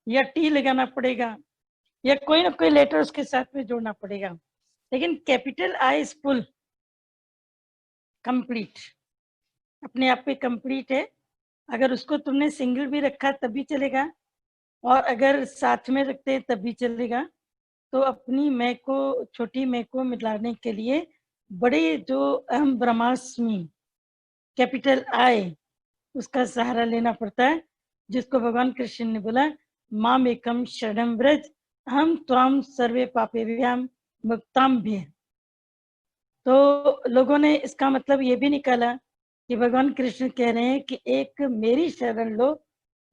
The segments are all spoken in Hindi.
या टी लगाना पड़ेगा या कोई ना कोई लेटर उसके साथ में जोड़ना पड़ेगा। लेकिन capital I is full, complete, अपने आप पे कंप्लीट है। अगर उसको तुमने सिंगल भी रखा तब भी चलेगा, और अगर साथ में रखते तब भी चलेगा। तो अपनी मैं को, छोटी मैं को मिलाने के लिए बड़े जो अहम ब्रह्मास्मि कैपिटल आई, उसका सहारा लेना पड़ता है, जिसको भगवान कृष्ण ने बोला माम एकम शरणम व्रज हम त्वाम सर्वे पापेभ्याम मुक्ताम भी। तो लोगों ने इसका मतलब ये भी निकाला कि भगवान कृष्ण कह रहे हैं कि एक मेरी शरण लो,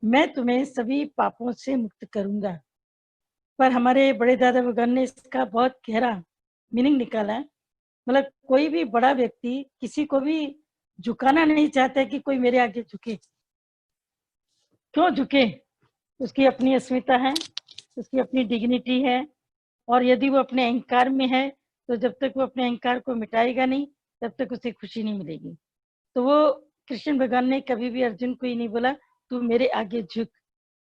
मैं तुम्हें सभी पापों से मुक्त करूंगा। पर हमारे बड़े दादा भगवान ने इसका बहुत गहरा मीनिंग निकाला है। मतलब कोई भी बड़ा व्यक्ति किसी को भी झुकाना नहीं चाहता कि कोई मेरे आगे झुके। क्यों झुके? उसकी अपनी अस्मिता है, उसकी अपनी डिग्निटी है, और यदि वो अपने अहंकार में है तो जब तक वो अपने अहंकार को मिटाएगा नहीं तब तक उसे खुशी नहीं मिलेगी। तो वो कृष्ण भगवान ने कभी भी अर्जुन को ही नहीं बोला तू मेरे आगे झुक।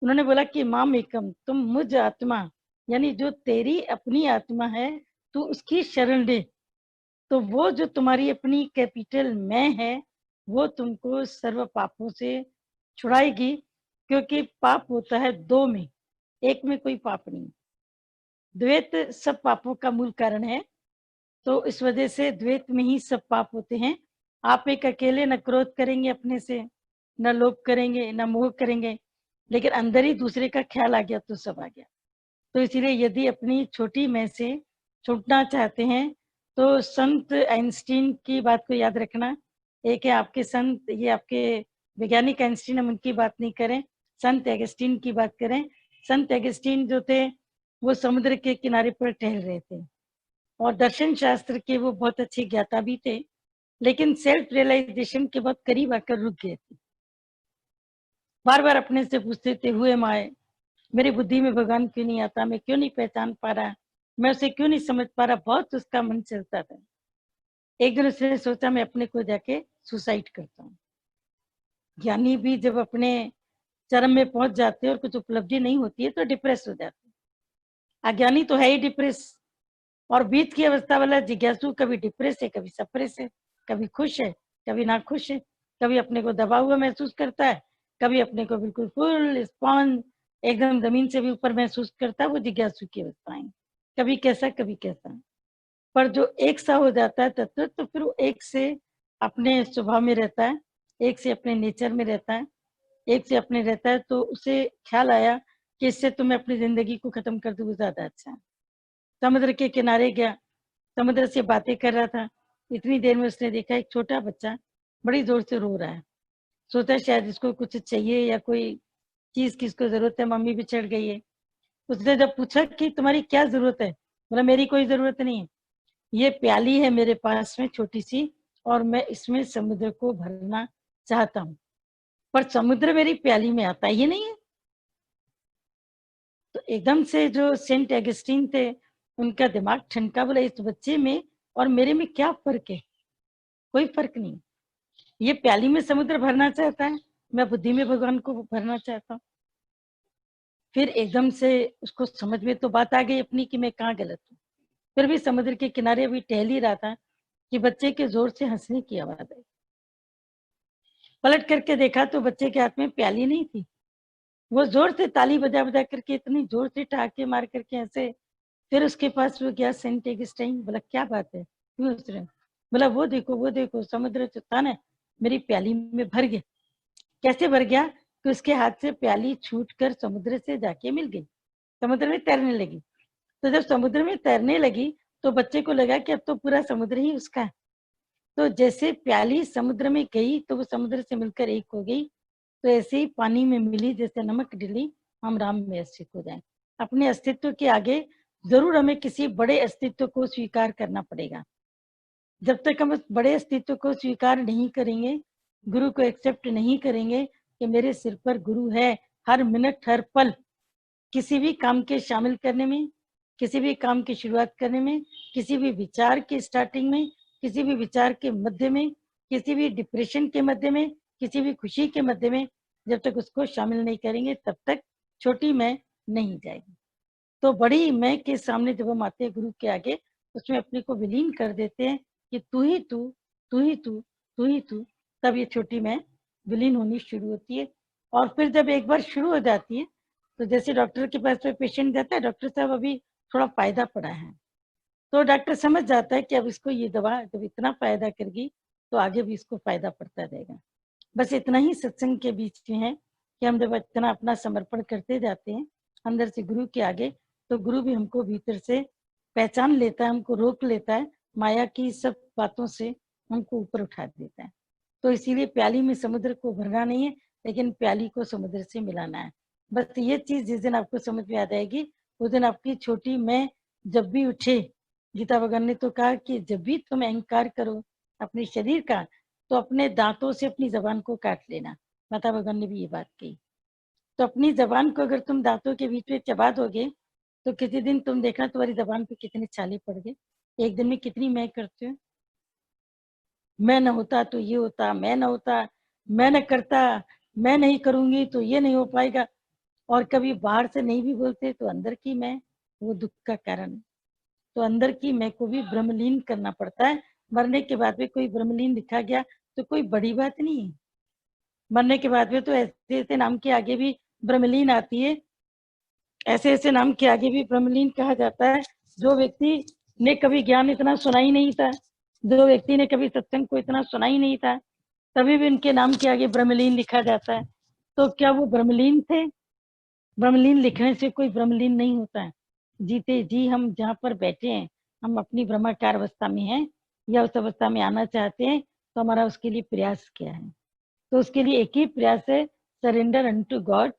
उन्होंने बोला कि माम एकम, तुम मुझ आत्मा, यानी जो तेरी अपनी आत्मा है, तू उसकी शरण ले। तो वो जो तुम्हारी अपनी कैपिटल मैं है, वो तुमको सर्व पापों से छुड़ाएगी। क्योंकि पाप होता है दो में, एक में कोई पाप नहीं। द्वैत सब पापों का मूल कारण है। तो इस वजह से द्वैत में ही सब पाप होते हैं। आप एक अकेले न क्रोध करेंगे अपने से, न लोभ करेंगे, न मोह करेंगे, लेकिन अंदर ही दूसरे का ख्याल आ गया तो सब आ गया। तो इसीलिए यदि अपनी छोटी मैं से छूटना चाहते हैं तो संत आइंस्टीन की बात को याद रखना। एक है आपके संत, ये आपके वैज्ञानिक आइंस्टीन, हम उनकी बात नहीं करें, संत एगस्टीन की बात करें। संत एगस्टीन जो थे वो समुद्र के किनारे पर टहल रहे थे, और दर्शन शास्त्र के वो बहुत अच्छे ज्ञाता भी थे, लेकिन सेल्फ रियलाइजेशन के बहुत करीब आकर रुक गए थे। बार बार अपने से पूछते थे हुए माए, मेरी बुद्धि में भगवान क्यों नहीं आता, मैं क्यों नहीं पहचान पा रहा, मैं उसे क्यों नहीं समझ पा रहा। बहुत उसका मन चलता था। एक दिन उसने सोचा मैं अपने को जाके सुसाइड करता हूँ। ज्ञानी भी जब अपने चरम में पहुंच जाते हैं और कुछ उपलब्धि नहीं होती है तो डिप्रेस हो जाते हैं। अज्ञानी तो है ही डिप्रेस, और बीच की अवस्था वाला जिज्ञासु कभी डिप्रेस है, कभी सप्रेस है, कभी खुश है, कभी ना खुश है, कभी अपने को दबा हुआ महसूस करता है, कभी अपने को बिल्कुल फुल स्पॉन्ज एकदम जमीन से भी ऊपर महसूस करता है। वो जिज्ञासु की अवस्थाएं, कभी कैसा कभी कैसा। पर जो एक सा हो जाता है तत्व, तो फिर वो एक से अपने स्वभाव में रहता है, एक से अपने नेचर में रहता है, एक से अपने रहता है। तो उसे ख्याल आया कि इससे तो मैं अपनी जिंदगी को खत्म कर दूँ, ज्यादा अच्छा है। समुद्र के किनारे गया, समुद्र से बातें कर रहा था। इतनी देर में उसने देखा एक छोटा बच्चा बड़ी जोर से रो रहा है। सोचा शायद इसको कुछ चाहिए या कोई चीज की इसको जरूरत है, मम्मी भी चढ़ गई है। उसने जब पूछा कि तुम्हारी क्या जरूरत है, बोला मेरी कोई जरूरत नहीं है, ये प्याली है मेरे पास में छोटी सी, और मैं इसमें समुद्र को भरना चाहता हूँ, पर समुद्र मेरी प्याली में आता ही नहीं है। तो एकदम से जो सेंट एगस्टीन थे, उनका दिमाग ठनका। बोला इस बच्चे में और मेरे में क्या फर्क है? कोई फर्क नहीं। ये प्याली में समुद्र भरना चाहता है, मैं बुद्धि में भगवान को भरना चाहता हूँ। फिर एकदम से उसको समझ में तो बात आ गई अपनी कि मैं कहाँ गलत हूँ। फिर भी समुद्र के किनारे अभी टहल ही रहा था कि बच्चे के जोर से हंसने की आवाज आई। पलट करके देखा तो बच्चे के हाथ में प्याली नहीं थी। वो जोर से ताली बजा बजा करके, इतनी जोर से ठहाके मार करके हंसे। फिर उसके पास वो गया सेंट एगस्टाइन। बोला क्या बात है, क्यों हंस रहे हो? बोला वो देखो समुद्र जो था ना, मेरी प्याली में भर गया। कैसे भर गया? कि उसके हाथ से प्याली छूट कर समुद्र से जाके मिल गई, समुद्र में तैरने लगी। तो जब समुद्र में तैरने लगी तो बच्चे को लगा कि अब तो पूरा समुद्र ही उसका है। तो जैसे प्याली समुद्र में गई तो वो समुद्र से मिलकर एक हो गई। तो ऐसे ही पानी में मिली जैसे नमक डिली, हम राम में स्थित हो जाए। अपने अस्तित्व के आगे जरूर हमें किसी बड़े अस्तित्व को स्वीकार करना पड़ेगा। जब तक हम उस बड़े अस्तित्व को स्वीकार नहीं करेंगे, गुरु को एक्सेप्ट नहीं करेंगे कि मेरे सिर पर गुरु है, हर मिनट हर पल, किसी भी काम के शामिल करने में, किसी भी काम की शुरुआत करने में, किसी भी विचार की स्टार्टिंग में, किसी भी विचार के मध्य में, किसी भी डिप्रेशन के मध्य में, किसी भी खुशी के मध्य में, जब तक उसको शामिल नहीं करेंगे तब तक छोटी मैं नहीं जाएगी। तो बड़ी मैं के सामने जब हम आते हैं गुरु के आगे, उसमें अपने को विलीन कर देते हैं कि तू ही तू, तू ही तू, तू ही तू, तब ये छोटी मैं विलीन होनी शुरू होती है। और फिर जब एक बार शुरू हो जाती है, तो जैसे डॉक्टर के पास में पेशेंट जाता है, डॉक्टर साहब अभी थोड़ा फायदा पड़ा है, तो डॉक्टर समझ जाता है कि अब इसको ये दवा जब इतना फायदा करेगी तो आगे भी इसको फायदा पड़ता रहेगा। बस इतना ही सत्संग के बीच में है कि हम जब इतना अपना समर्पण करते जाते हैं अंदर से गुरु के आगे, तो गुरु भी हमको भीतर से पहचान लेता है, हमको रोक लेता है, माया की सब बातों से हमको ऊपर उठा देता है। तो इसीलिए प्याली में समुद्र को भरना नहीं है, लेकिन प्याली को समुद्र से मिलाना है। बस ये चीज जिस दिन आपको समझ में आ जाएगी, उस दिन आपकी छोटी मैं जब भी उठे, गीता भगवान ने तो कहा कि जब भी तुम अहंकार करो अपने शरीर का, तो अपने दांतों से अपनी जबान को काट लेना। माता भगवान ने भी ये बात कही। तो अपनी जबान को अगर तुम दांतों के बीच में चबा दोगे, तो किसी दिन तुम देखना तुम्हारी जबान पे कितने छाले पड़ गए। एक दिन में कितनी मैं करते हो, मैं न होता तो ये होता, मैं न होता, मैं न करता, मैं नहीं करूंगी तो ये नहीं हो पाएगा। और कभी बाहर से नहीं भी बोलते तो अंदर की मैं, वो दुख का कारण है। तो अंदर की मैं को भी ब्रह्मलीन करना पड़ता है। मरने के बाद में कोई ब्रह्मलीन लिखा गया तो कोई बड़ी बात नहीं है। मरने के बाद में तो ऐसे ऐसे नाम के आगे भी ब्रह्मलीन आती है, ऐसे ऐसे नाम के आगे भी ब्रह्मलीन कहा जाता है। जो व्यक्ति ने कभी ज्ञान इतना सुना ही नहीं था, जो व्यक्ति ने कभी सत्संग को इतना सुना ही नहीं था, तभी भी उनके नाम के आगे ब्रह्मलीन लिखा जाता है। तो क्या वो ब्रह्मलीन थे? ब्रह्मलीन लिखने से कोई ब्रह्मलीन नहीं होता है। जीते जी हम जहाँ पर बैठे हैं, हम अपनी ब्रह्माकार अवस्था में हैं या उस अवस्था में आना चाहते हैं, तो हमारा उसके लिए प्रयास क्या है? तो उसके लिए एक ही प्रयास है, सरेंडर अनटू गॉड।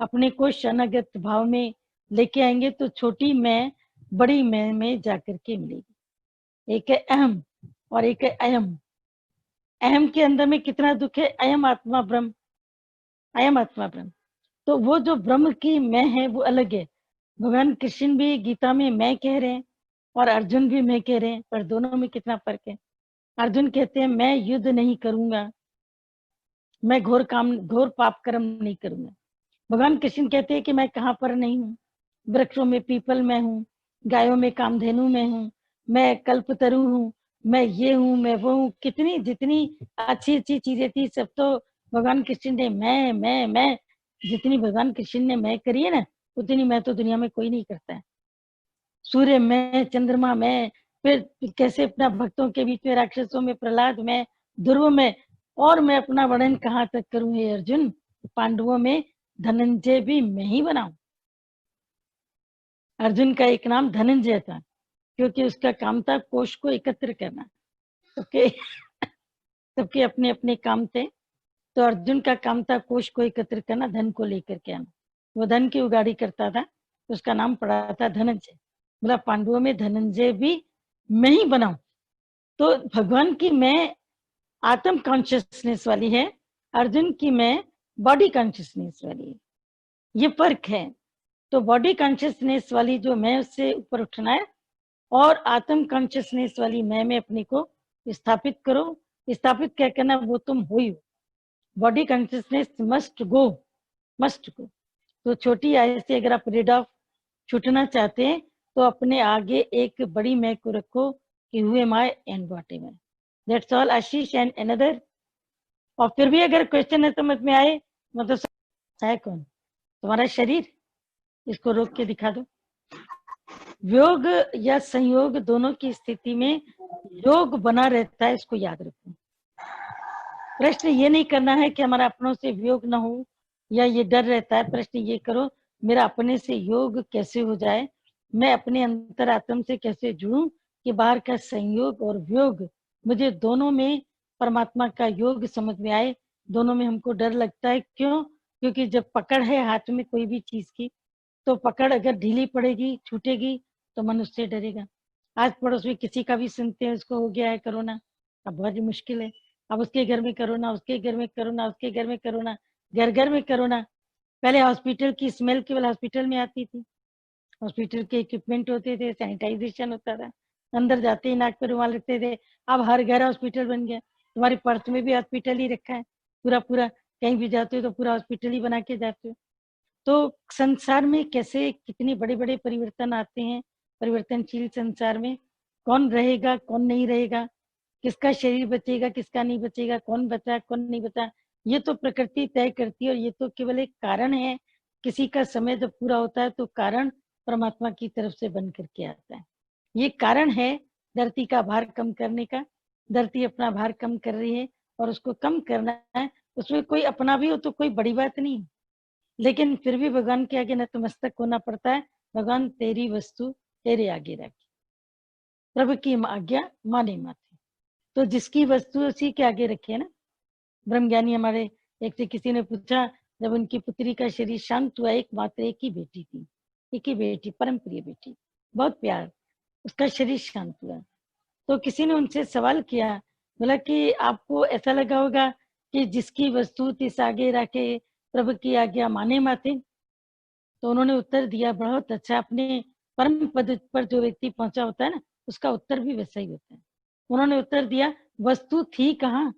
अपने को शरणागत भाव में लेके आएंगे तो छोटी मैं बड़ी मैं में जाकर के मिलेगी। एक है अहम और एक है अयम। अहम के अंदर में कितना दुख है, अयम आत्मा ब्रह्म, अयम आत्मा ब्रह्म। तो वो जो ब्रह्म की मैं है वो अलग है। भगवान कृष्ण भी गीता में मैं कह रहे हैं और अर्जुन भी मैं कह रहे हैं, पर दोनों में कितना फर्क है। अर्जुन कहते हैं मैं युद्ध नहीं करूंगा, मैं घोर पाप कर्म नहीं करूंगा। भगवान कृष्ण कहते हैं कि मैं कहाँ पर नहीं हूँ, वृक्षों में पीपल में हूँ, गायों में कामधेनु में हूँ, मैं कल्पतरु हूँ, मैं ये हूँ, मैं वो हूँ। कितनी जितनी अच्छी अच्छी चीजें थी सब तो भगवान कृष्ण ने मैं जितनी भगवान कृष्ण ने मैं करी है ना, उतनी मैं तो दुनिया में कोई नहीं करता है। सूर्य में, चंद्रमा में, फिर कैसे अपना भक्तों के बीच में, राक्षसों में प्रहलाद में, ध्रुव में, और मैं अपना वर्णन कहाँ तक करूं हे अर्जुन। पांडवों में धनंजय भी मैं ही बनाऊं। अर्जुन का एक नाम धनंजय था क्योंकि उसका काम था कोष को एकत्र करना। सबके सबके अपने अपने काम थे। तो अर्जुन का काम था कोष को एकत्र करना, धन को लेकर के आना। वो धन की उगाड़ी करता था, उसका नाम पड़ा था धनंजय। मतलब पांडवों में धनंजय भी मैं ही बनाऊं। तो भगवान की मैं आत्म कॉन्शियसनेस वाली है, अर्जुन की मैं बॉडी कॉन्शियसनेस वाली है। ये फर्क है। तो बॉडी कॉन्शियसनेस वाली जो मैं, उससे ऊपर उठना है, और आत्म कॉन्शियसनेस वाली मैं में अपने को स्थापित करो। स्थापित क्या करना, वो तुम हो ही हो। Body consciousness must go, must go. तो छोटी आय से अगर आप रिड ऑफ छूटना चाहते हैं, तो अपने आगे एक बड़ी मैं को रखो कि who am I and what am I. That's all Ashish and another. और फिर भी अगर क्वेश्चन है समझ में आए, मतलब है कौन तुम्हारा शरीर, इसको रोक के दिखा दो। योग या संयोग दोनों की स्थिति में योग बना रहता है, इसको याद रखो। प्रश्न ये नहीं करना है कि हमारा अपनों से वियोग ना हो, या ये डर रहता है। प्रश्न ये करो, मेरा अपने से योग कैसे हो जाए, मैं अपने अंतरात्म से कैसे जुड़ूं कि बाहर का संयोग और वियोग मुझे दोनों में परमात्मा का योग समझ में आए। दोनों में हमको डर लगता है, क्यों? क्योंकि जब पकड़ है हाथ में कोई भी चीज की, तो पकड़ अगर ढीली पड़ेगी, छूटेगी, तो मन उससे डरेगा। आज पड़ोस में किसी का भी सुनते हैं उसको हो गया है कोरोना, अब बहुत मुश्किल है। अब उसके घर में कोरोना, उसके घर में कोरोना, उसके घर में कोरोना, घर घर में कोरोना। पहले हॉस्पिटल की स्मेल केवल हॉस्पिटल में आती थी, हॉस्पिटल के इक्विपमेंट होते थे, सैनिटाइजेशन होता था, अंदर जाते ही नाक पर रुमाल रखते थे। अब हर घर हॉस्पिटल बन गया। तुम्हारी पर्स में भी हॉस्पिटल ही रखा है, पूरा पूरा। कहीं भी जाते हो तो पूरा हॉस्पिटल ही बना के जाते हो। तो संसार में कैसे कितने बड़े-बड़े परिवर्तन आते हैं, परिवर्तनशील संसार में कौन रहेगा, कौन नहीं रहेगा, किसका शरीर बचेगा, किसका नहीं बचेगा, कौन बचा, कौन नहीं बचा, ये तो प्रकृति तय करती है और ये तो केवल एक कारण है। किसी का समय जब पूरा होता है तो कारण परमात्मा की तरफ से बन करके आता है। ये कारण है धरती का भार कम करने का। धरती अपना भार कम कर रही है और उसको कम करना है, उसमें कोई अपना भी हो तो कोई बड़ी बात नहीं है। लेकिन फिर भी भगवान के आगे नतमस्तक होना पड़ता है। भगवान तेरी वस्तु तेरे आगे रखी, प्रभु की आज्ञा माने माथे। तो जिसकी वस्तु उसी के आगे रखी है ना। ब्रह्मज्ञानी हमारे एक से किसी ने पूछा, जब उनकी पुत्री का शरीर शांत हुआ, एकमात्र एक ही बेटी थी, एक ही बेटी, परम प्रिय बेटी, बहुत प्यार, उसका शरीर शांत हुआ। तो किसी ने उनसे सवाल किया, बोला कि आपको ऐसा लगा होगा कि जिसकी वस्तु तिस आगे रखे, प्रभु की आज्ञा माने माते। तो उन्होंने उत्तर दिया, बहुत अच्छा, अपने परम पद पर जो व्यक्ति पहुंचा होता है ना, उसका उत्तर भी वैसा ही होता है। उन्होंने उत्तर दिया, वस्तु थी कहाँ,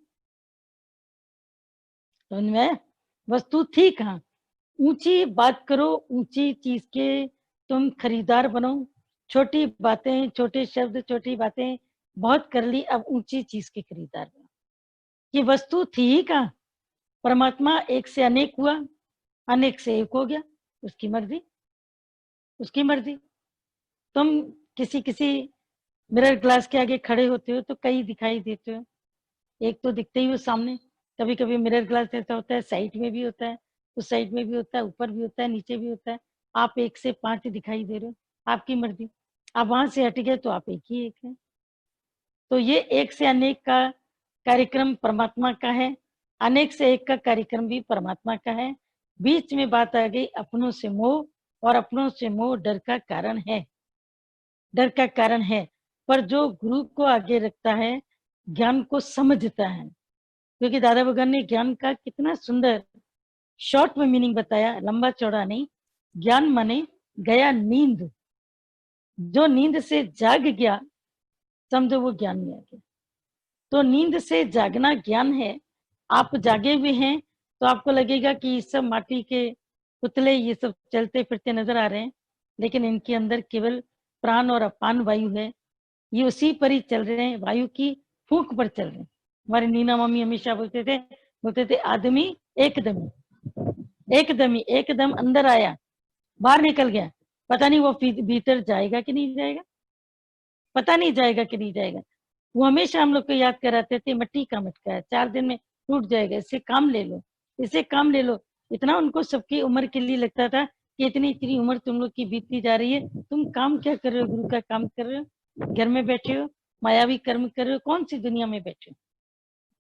समझ में आया? वस्तु थी कहाँ? ऊंची बात करो, ऊंची चीज के तुम खरीदार बनो। छोटी बातें, छोटे शब्द, छोटी बातें बहुत कर ली, अब ऊंची चीज के खरीदार बनो। ये वस्तु थी ही कहाँ? परमात्मा एक से अनेक हुआ, अनेक से एक हो गया, उसकी मर्जी, उसकी मर्जी। तुम किसी किसी मिरर ग्लास के आगे खड़े होते हो तो कई दिखाई देते हो, एक तो दिखते ही हो सामने। कभी कभी मिरर ग्लास ऐसा होता है, साइड में भी होता है, उस साइड में भी होता है, ऊपर भी होता है, नीचे भी होता है। आप एक से 5 दिखाई दे रहे हो, आपकी मर्जी। आप वहां से हट गए तो आप एक ही एक है। तो ये एक से अनेक का कार्यक्रम परमात्मा का है, अनेक से एक का कार्यक्रम भी परमात्मा का है। बीच में बात आ गई अपनों से मोह, और अपनों से मोह डर का कारण है, डर का कारण है। पर जो गुरु को आगे रखता है, ज्ञान को समझता है, क्योंकि दादा भगवान ने ज्ञान का कितना सुंदर शॉर्ट में मीनिंग बताया, लंबा चौड़ा नहीं। ज्ञान माने गया नींद, जो नींद से जाग गया समझो वो ज्ञान में आ गया। तो नींद से जागना ज्ञान है। आप जागे हुए हैं तो आपको लगेगा कि ये सब माटी के पुतले, ये सब चलते फिरते नजर आ रहे हैं, लेकिन इनके अंदर केवल प्राण और अपान वायु है। ये उसी पर ही चल रहे हैं, वायु की फूंक पर चल रहे हैं। हमारी नीना मम्मी हमेशा बोलते थे आदमी एकदम, एकदम ही एकदम अंदर आया, बाहर निकल गया, पता नहीं वो भीतर जाएगा कि नहीं जाएगा, पता नहीं जाएगा कि नहीं जाएगा। वो हमेशा हम लोग को याद कराते थे, मट्टी का मटका है, 4 दिन में टूट जाएगा, इससे काम ले लो, इससे काम ले लो। इतना उनको सबकी उम्र के लिए लगता था कि इतनी इतनी उम्र तुम लोग की बीतती जा रही है, तुम काम क्या कर रहे हो? गुरु का काम कर रहे हो, घर में बैठे हो, मायावी कर्म कर रहे हो, कौन सी दुनिया में बैठे हो?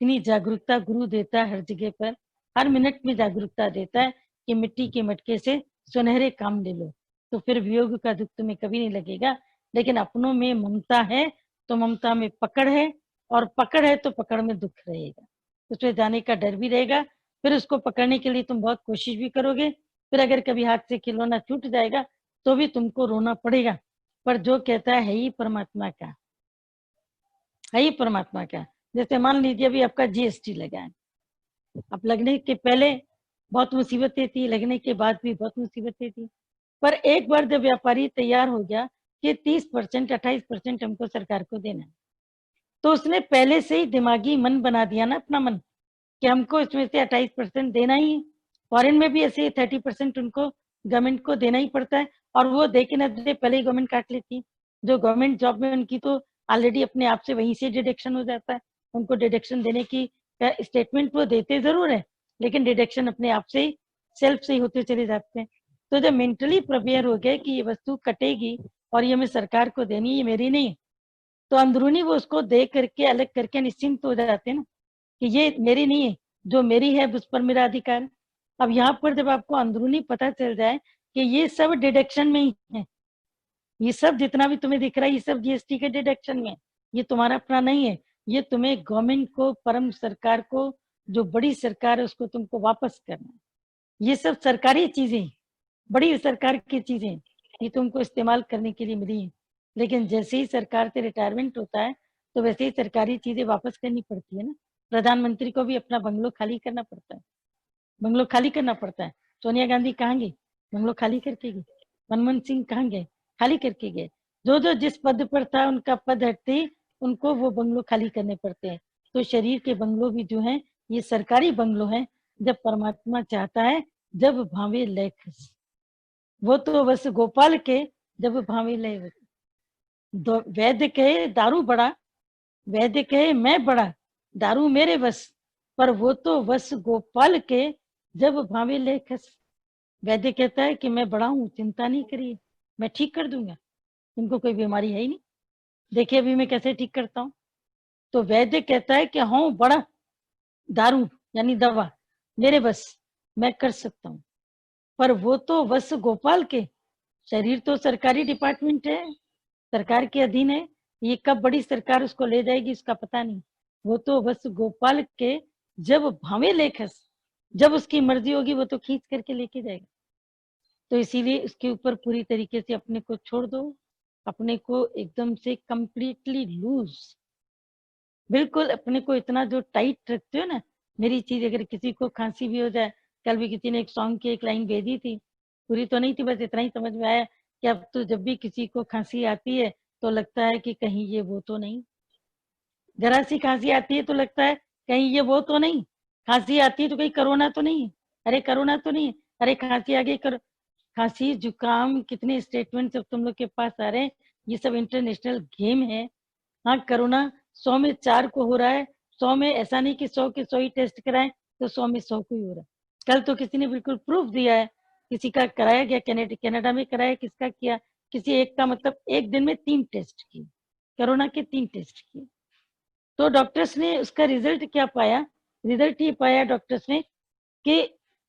इतनी जागरूकता गुरु देता है हर जगह पर, हर मिनट में जागरूकता देता है कि मिट्टी के मटके से सुनहरे काम ले लो, तो फिर वियोग का दुख तुम्हें कभी नहीं लगेगा। लेकिन अपनों में ममता है तो ममता में पकड़ है, और पकड़ है तो पकड़ में दुख रहेगा, उसमें जाने का डर भी रहेगा। फिर उसको पकड़ने के लिए तुम बहुत कोशिश भी करोगे, फिर अगर कभी हाथ से खिलौना छूट जाएगा तो भी तुमको रोना पड़ेगा। पर जो कहता है ही परमात्मा का, है ही परमात्मा का। जैसे मान लीजिए अभी आपका जीएसटी लगा है, अब लगने के पहले बहुत मुसीबतें थी, लगने के बाद भी बहुत मुसीबतें थी, पर एक बार जब व्यापारी तैयार हो गया कि 30% 28% हमको सरकार को देना है, तो उसने पहले से ही दिमागी मन बना दिया ना अपना मन, कि हमको इसमें से 28% देना ही है। फॉरेन में भी ऐसे 30% उनको गवर्नमेंट को देना ही पड़ता है, और वो दे के न दे पहले ही गवर्नमेंट काट लेती है। जो गवर्नमेंट जॉब में उनकी तो ऑलरेडी अपने आप से वहीं से डिडक्शन हो जाता है। उनको डिडक्शन देने की स्टेटमेंट वो देते जरूर है, लेकिन डिडक्शन अपने आप से ही सेल्फ से ही होते चले जाते हैं। तो जब मेंटली प्रिपेयर हो गए कि ये वस्तु कटेगी और ये मैं सरकार को देनी, ये मेरी नहीं है, तो अंदरूनी वो उसको दे करके अलग करके निश्चिंत हो जाते हैं ना, कि ये मेरी नहीं है, जो मेरी है उस पर मेरा अधिकार है। अब यहाँ पर जब आपको अंदरूनी पता चल जाए कि ये सब डिडक्शन में ही है, ये सब जितना भी तुम्हें दिख रहा है ये सब जीएसटी के डिडक्शन में, ये तुम्हारा अपना नहीं है, ये तुम्हें गवर्नमेंट को, परम सरकार को, जो बड़ी सरकार है उसको तुमको वापस करना है। ये सब सरकारी चीजें, बड़ी सरकार की चीजें, ये तुमको इस्तेमाल करने के लिए मिली है। लेकिन जैसे ही सरकार से रिटायरमेंट होता है तो वैसे ही सरकारी चीजें वापस करनी पड़ती है ना। प्रधानमंत्री को भी अपना बंगलो खाली करना पड़ता है, बंगलो खाली करना पड़ता है। सोनिया गांधी कहाँ गई? बंगलो खाली करके गए। मनमोहन सिंह कहाँ गए? खाली करके गए। जो जो जिस पद पर था उनका पद हटते ही उनको वो बंगलो खाली करने पड़ते हैं। तो शरीर के बंगलो भी जो हैं ये सरकारी बंगलो हैं। जब परमात्मा चाहता है जब भावे लय खस, वो तो बस गोपाल के जब भावे लय। वैद्य कहे दारू बड़ा, वैद्य कहे मैं बड़ा, दारू मेरे बस, पर वो तो बस गोपाल के जब भावे लय खस। वैद्य कहता है कि मैं बड़ा हूँ, चिंता नहीं करिए, मैं ठीक कर दूंगा, तुमको कोई बीमारी है ही नहीं, देखिए अभी मैं कैसे ठीक करता हूँ। तो वैद्य कहता है कि हाँ बड़ा, दारू यानी दवा मेरे बस, मैं कर सकता हूँ, पर वो तो बस गोपाल के। शरीर तो सरकारी डिपार्टमेंट है, सरकार के अधीन है, ये कब बड़ी सरकार उसको ले जाएगी इसका पता नहीं। वो तो बस गोपाल के जब भावे लेखस, जब उसकी मर्जी होगी वो तो खींच करके लेके जाएगा। तो इसीलिए उसके ऊपर पूरी तरीके से अपने को छोड़ दो, अपने को एकदम से कंप्लीटली लूज, बिल्कुल अपने को इतना जो टाइट रखते हो ना। मेरी चीज अगर किसी को खांसी भी हो जाए, कल भी किसी ने एक सॉन्ग की एक लाइन भेजी थी, पूरी तो नहीं थी, बस इतना ही समझ में आया कि अब तो जब भी किसी को खांसी आती है तो लगता है कि कहीं ये वो तो नहीं, जरा सी खांसी आती है तो लगता है कहीं ये वो तो नहीं, खांसी आती है तो कहीं कोरोना तो नहीं, अरे कोरोना तो नहीं, अरे खांसी आ गई कर। खांसी जुकाम कितने स्टेटमेंट सब तुम लोग के पास आ रहे हैं, ये सब इंटरनेशनल गेम है। हाँ कोरोना 100 में 4 को हो रहा है, 100 में ऐसा नहीं कि 100 के 100 ही टेस्ट कराएं तो 100 में 100 को ही हो रहा है। कल तो किसी ने बिल्कुल प्रूफ दिया है, किसी का कराया गया, कनाडा में कराया, किसका किया, किसी एक का, मतलब एक दिन में 3 टेस्ट किए, कोरोना के 3 टेस्ट किए। तो डॉक्टर्स ने उसका रिजल्ट क्या पाया, रिजल्ट ये पाया डॉक्टर्स ने कि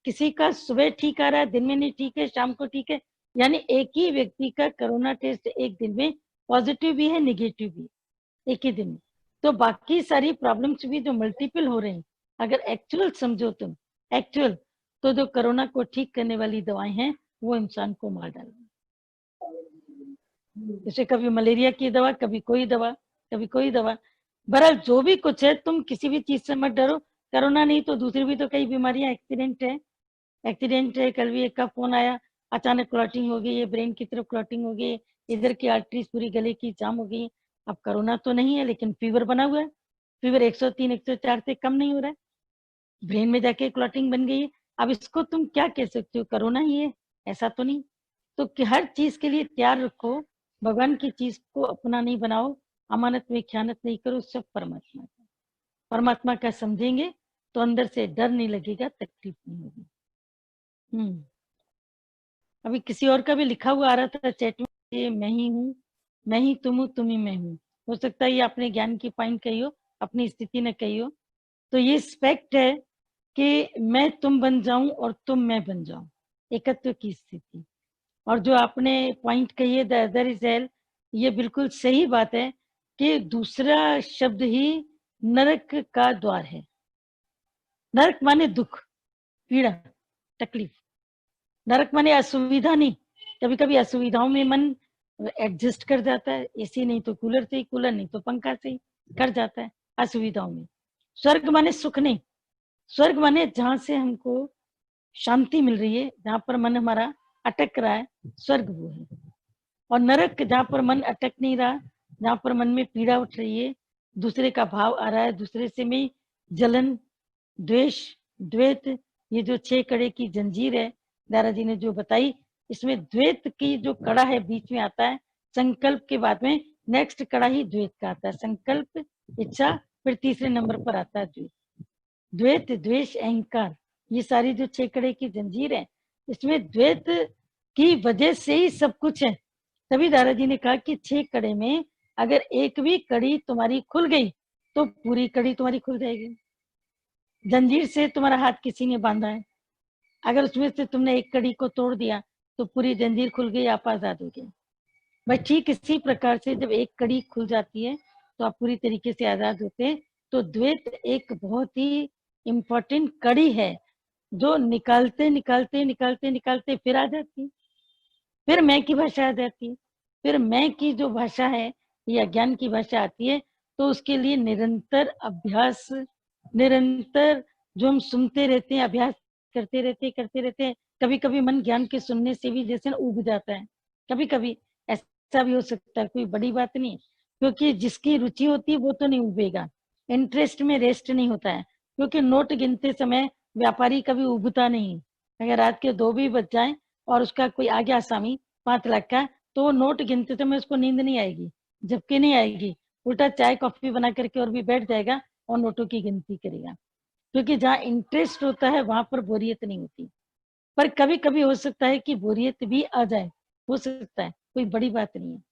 किसी का सुबह ठीक आ रहा है, दिन में नहीं ठीक है, शाम को ठीक है, यानी एक ही व्यक्ति का कोरोना टेस्ट एक दिन में पॉजिटिव भी है निगेटिव भी, एक ही दिन में। तो बाकी सारी प्रॉब्लम्स भी जो मल्टीपल हो रहे हैं, अगर एक्चुअल समझो तुम, एक्चुअल, तो जो कोरोना को ठीक करने वाली दवाएं हैं वो इंसान को मार डालेंगी। जैसे कभी मलेरिया की दवा, कभी कोई दवा, कभी कोई दवा। बहरहाल जो भी कुछ है तुम किसी भी चीज से मत डरो, कोरोना नहीं तो दूसरी भी तो कई बीमारियां, एक्सीडेंट है, एक्सीडेंट है। कल भी एक का फोन आया, अचानक क्लॉटिंग हो गई है, ब्रेन की तरफ क्लॉटिंग हो गई, इधर की आर्टरीज पूरी गले की जाम हो गई। अब कोरोना तो नहीं है लेकिन फीवर बना हुआ है, फीवर 103 104 से कम नहीं हो रहा है, ब्रेन में जाके क्लॉटिंग बन गई है। अब इसको तुम क्या कह सकते हो, कोरोना ही है, ऐसा तो नहीं। तो कि हर चीज के लिए तैयार रखो, भगवान की चीज को अपना नहीं बनाओ, अमानत में खयानत नहीं करो, सब परमात्मा का, परमात्मा का समझेंगे तो अंदर से डर नहीं लगेगा, तकलीफ नहीं होगी। अभी किसी और का भी लिखा हुआ आ रहा था चैट में, ये मैं ही हूँ, मैं ही तुम हूँ, तुम ही मैं हूँ। हो सकता है ये अपने ज्ञान की पॉइंट कही हो, अपनी स्थिति ने कही हो। तो ये स्पेक्ट है कि मैं तुम बन जाऊं और तुम मैं बन जाऊं, एकत्व की स्थिति। और जो आपने पॉइंट कही है द अदर इज हेल, ये बिल्कुल सही बात है कि दूसरा शब्द ही नरक का द्वार है। नरक माने दुख, पीड़ा, तकलीफ। नरक माने असुविधा नहीं, कभी कभी असुविधाओं में मन एडजस्ट कर जाता है, एसी नहीं तो कूलर से ही, कूलर नहीं तो पंखा से ही कर जाता है असुविधाओं में। स्वर्ग माने सुख नहीं, स्वर्ग माने जहां से हमको शांति मिल रही है, जहां पर मन हमारा अटक रहा है, स्वर्ग वो है। और नरक जहां पर मन अटक नहीं रहा, जहां पर मन में पीड़ा उठ रही है, दूसरे का भाव आ रहा है, दूसरे से में जलन, द्वेष, द्वैत, ये जो 6 कड़े की जंजीर है दारा जी ने जो बताई, इसमें द्वैत की जो कड़ा है बीच में आता है, संकल्प के बाद में नेक्स्ट कड़ा ही द्वैत का आता है, संकल्प, इच्छा, फिर तीसरे नंबर पर आता है द्वैत। द्वैत, द्वेष, अहंकार, ये सारी जो 6 कड़े की जंजीर है, इसमें द्वैत की वजह से ही सब कुछ है। तभी दारा जी ने कहा कि 6 कड़े में अगर एक भी कड़ी तुम्हारी खुल गई तो पूरी कड़ी तुम्हारी खुल जाएगी। जंजीर से तुम्हारा हाथ किसी ने बांधा है, अगर उसमें से तुमने एक कड़ी को तोड़ दिया तो पूरी जंजीर खुल गई, आप आजाद हो गए। भाई ठीक इसी प्रकार से जब एक कड़ी खुल जाती है तो आप पूरी तरीके से आजाद होते हैं। तो द्वैत एक बहुत ही इम्पोर्टेंट कड़ी है जो निकालते निकालते निकालते निकालते फिर आ जाती है, फिर मैं की भाषा आ जाती है, फिर मैं की जो भाषा है या ज्ञान की भाषा आती है। तो उसके लिए निरंतर अभ्यास, निरंतर जो हम सुनते रहते हैं, अभ्यास करते रहते हैं कभी कभी मन ज्ञान के सुनने से भी जैसे उब जाता है, कभी कभी ऐसा भी हो सकता है, कोई बड़ी बात नहीं। क्योंकि जिसकी रुचि होती है वो तो नहीं उबेगा, इंटरेस्ट में रेस्ट नहीं होता है। क्योंकि नोट गिनते समय व्यापारी कभी उबता नहीं। अगर रात के 2 भी बज जाए और उसका कोई आ गया आसामी 5 लाख का, तो वो नोट गिनते समय उसको नींद नहीं आएगी, जबकि नहीं आएगी, उल्टा चाय कॉफी बना करके और भी बैठ जाएगा और नोटों की गिनती करेगा। क्योंकि जहाँ इंटरेस्ट होता है वहां पर बोरियत नहीं होती। पर कभी कभी हो सकता है कि बोरियत भी आ जाए, हो सकता है, कोई बड़ी बात नहीं है।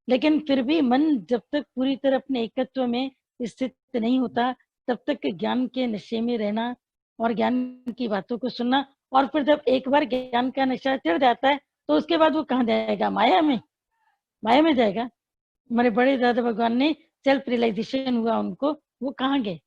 लेकिन फिर भी मन जब तक पूरी तरह अपने एकत्व में स्थित नहीं होता, तब तक ज्ञान के नशे में रहना और ज्ञान की बातों को सुनना। और फिर जब एक बार ज्ञान का नशा चढ़ जाता है तो उसके बाद वो कहाँ जाएगा? माया में, माया में जाएगा। हमारे बड़े दादा भगवान ने सेल्फ रियलाइजेशन हुआ उनको, वो कहाँ गए?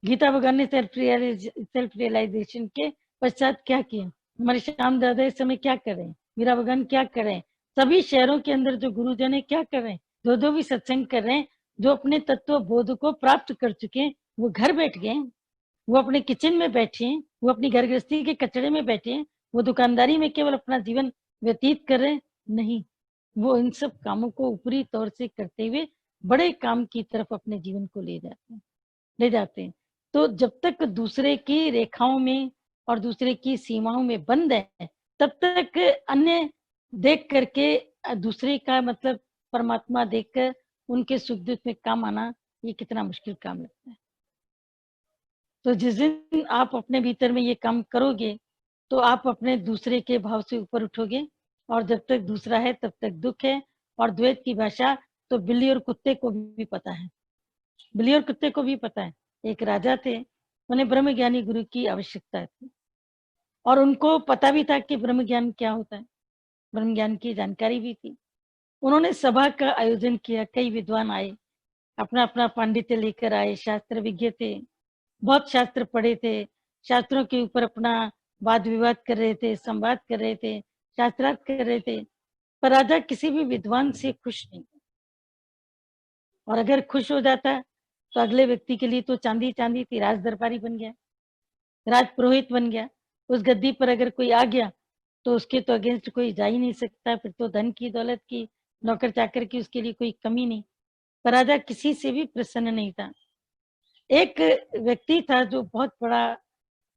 गीता भगवान ने सेल्फ रियलाइजेशन के पश्चात क्या किया? हमारे श्याम दादा इस समय क्या कर रहे हैं? मीरा भगवान क्या कर रहे हैं? सभी शहरों के अंदर जो गुरुजन है क्या कर रहे हैं? दो दो भी सत्संग कर रहे हैं। जो अपने तत्व बोध को प्राप्त कर चुके हैं वो घर बैठ गए, वो अपने किचन में बैठे हैं, वो अपनी घर गृहस्थी के कचड़े में बैठे हैं, वो दुकानदारी में केवल अपना जीवन व्यतीत कर रहे हैं। नहीं, वो इन सब कामों को ऊपरी तौर से करते हुए बड़े काम की तरफ अपने जीवन को ले जाते हैं। तो जब तक दूसरे की रेखाओं में और दूसरे की सीमाओं में बंद है, तब तक अन्य देख करके दूसरे का मतलब परमात्मा देखकर उनके सुख दुख में काम आना, ये कितना मुश्किल काम लगता है। तो जिस दिन आप अपने भीतर में ये काम करोगे तो आप अपने दूसरे के भाव से ऊपर उठोगे। और जब तक दूसरा है तब तक दुख है। और द्वैत की भाषा तो बिल्ली और कुत्ते को भी पता है, बिल्ली और कुत्ते को भी पता है। एक राजा थे, उन्हें ब्रह्म ज्ञानी गुरु की आवश्यकता थी और उनको पता भी था कि ब्रह्म ज्ञान क्या होता है, ब्रह्म ज्ञान की जानकारी भी थी। उन्होंने सभा का आयोजन किया, कई विद्वान आए, अपना अपना पांडित्य लेकर आए, शास्त्र विज्ञ थे, बहुत शास्त्र पढ़े थे, शास्त्रों के ऊपर अपना वाद विवाद कर रहे थे, संवाद कर रहे थे, शास्त्रार्थ कर रहे थे। पर राजा किसी भी विद्वान से खुश नहीं, और अगर खुश हो जाता तो अगले व्यक्ति के लिए तो चांदी चांदी थी, राज दरबारी बन गया, राज पुरोहित बन गया। उस गद्दी पर अगर कोई आ गया तो उसके तो अगेंस्ट कोई जा ही नहीं सकता। फिर तो धन की, दौलत की, नौकर चाकर की उसके लिए कोई कमी नहीं। पर राजा किसी से भी प्रसन्न नहीं था। एक व्यक्ति था जो बहुत बड़ा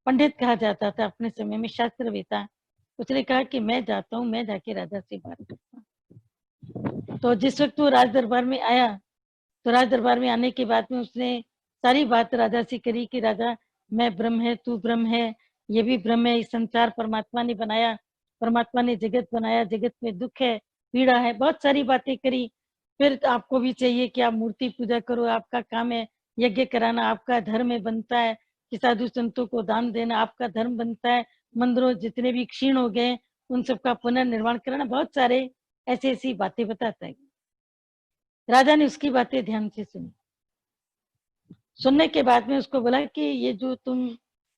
पंडित कहा जाता था अपने समय में, शास्त्रवेता। उसने कहा कि मैं जाता हूँ, मैं जाके राजा से बात करता हूँ। तो जिस वक्त वो राज दरबार में आया, तो राज दरबार में आने के बाद में उसने सारी बात राजा से करी कि राजा, मैं ब्रह्म है, तू ब्रह्म है, ये भी ब्रह्म है, इस संसार परमात्मा ने बनाया, परमात्मा ने जगत बनाया, जगत में दुख है, पीड़ा है, बहुत सारी बातें करी। फिर आपको भी चाहिए कि आप मूर्ति पूजा करो, आपका काम है यज्ञ कराना, आपका धर्म है बनता है कि साधु संतों को दान देना, आपका धर्म बनता है मंदिरों जितने भी क्षीण हो गए उन सबका पुनर्निर्माण कराना, बहुत सारे ऐसी ऐसी बातें बताता है। राजा ने उसकी बातें ध्यान से सुनी। सुनने के बाद में उसको बोला कि ये जो तुम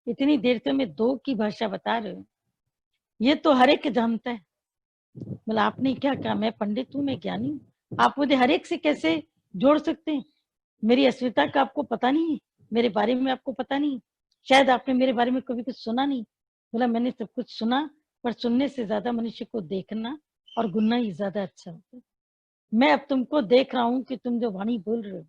इतनी देर से मैं दो की भाषा बता रहे हो, ये तो हर एक जानता है। बोला आपने क्या कहा? मैं पंडित हूँ, मैं ज्ञानी हूँ, आप मुझे हर एक से कैसे जोड़ सकते हैं? मेरी अस्मिता का आपको पता नहीं है, मेरे बारे में आपको पता नहीं, शायद आपने मेरे बारे में कभी कुछ सुना नहीं। बोला मैंने सब कुछ सुना, पर सुनने से ज्यादा मनुष्य को देखना और गुनना ही ज्यादा अच्छा होता है। मैं अब तुमको देख रहा हूँ कि तुम जो वाणी बोल रहे हो,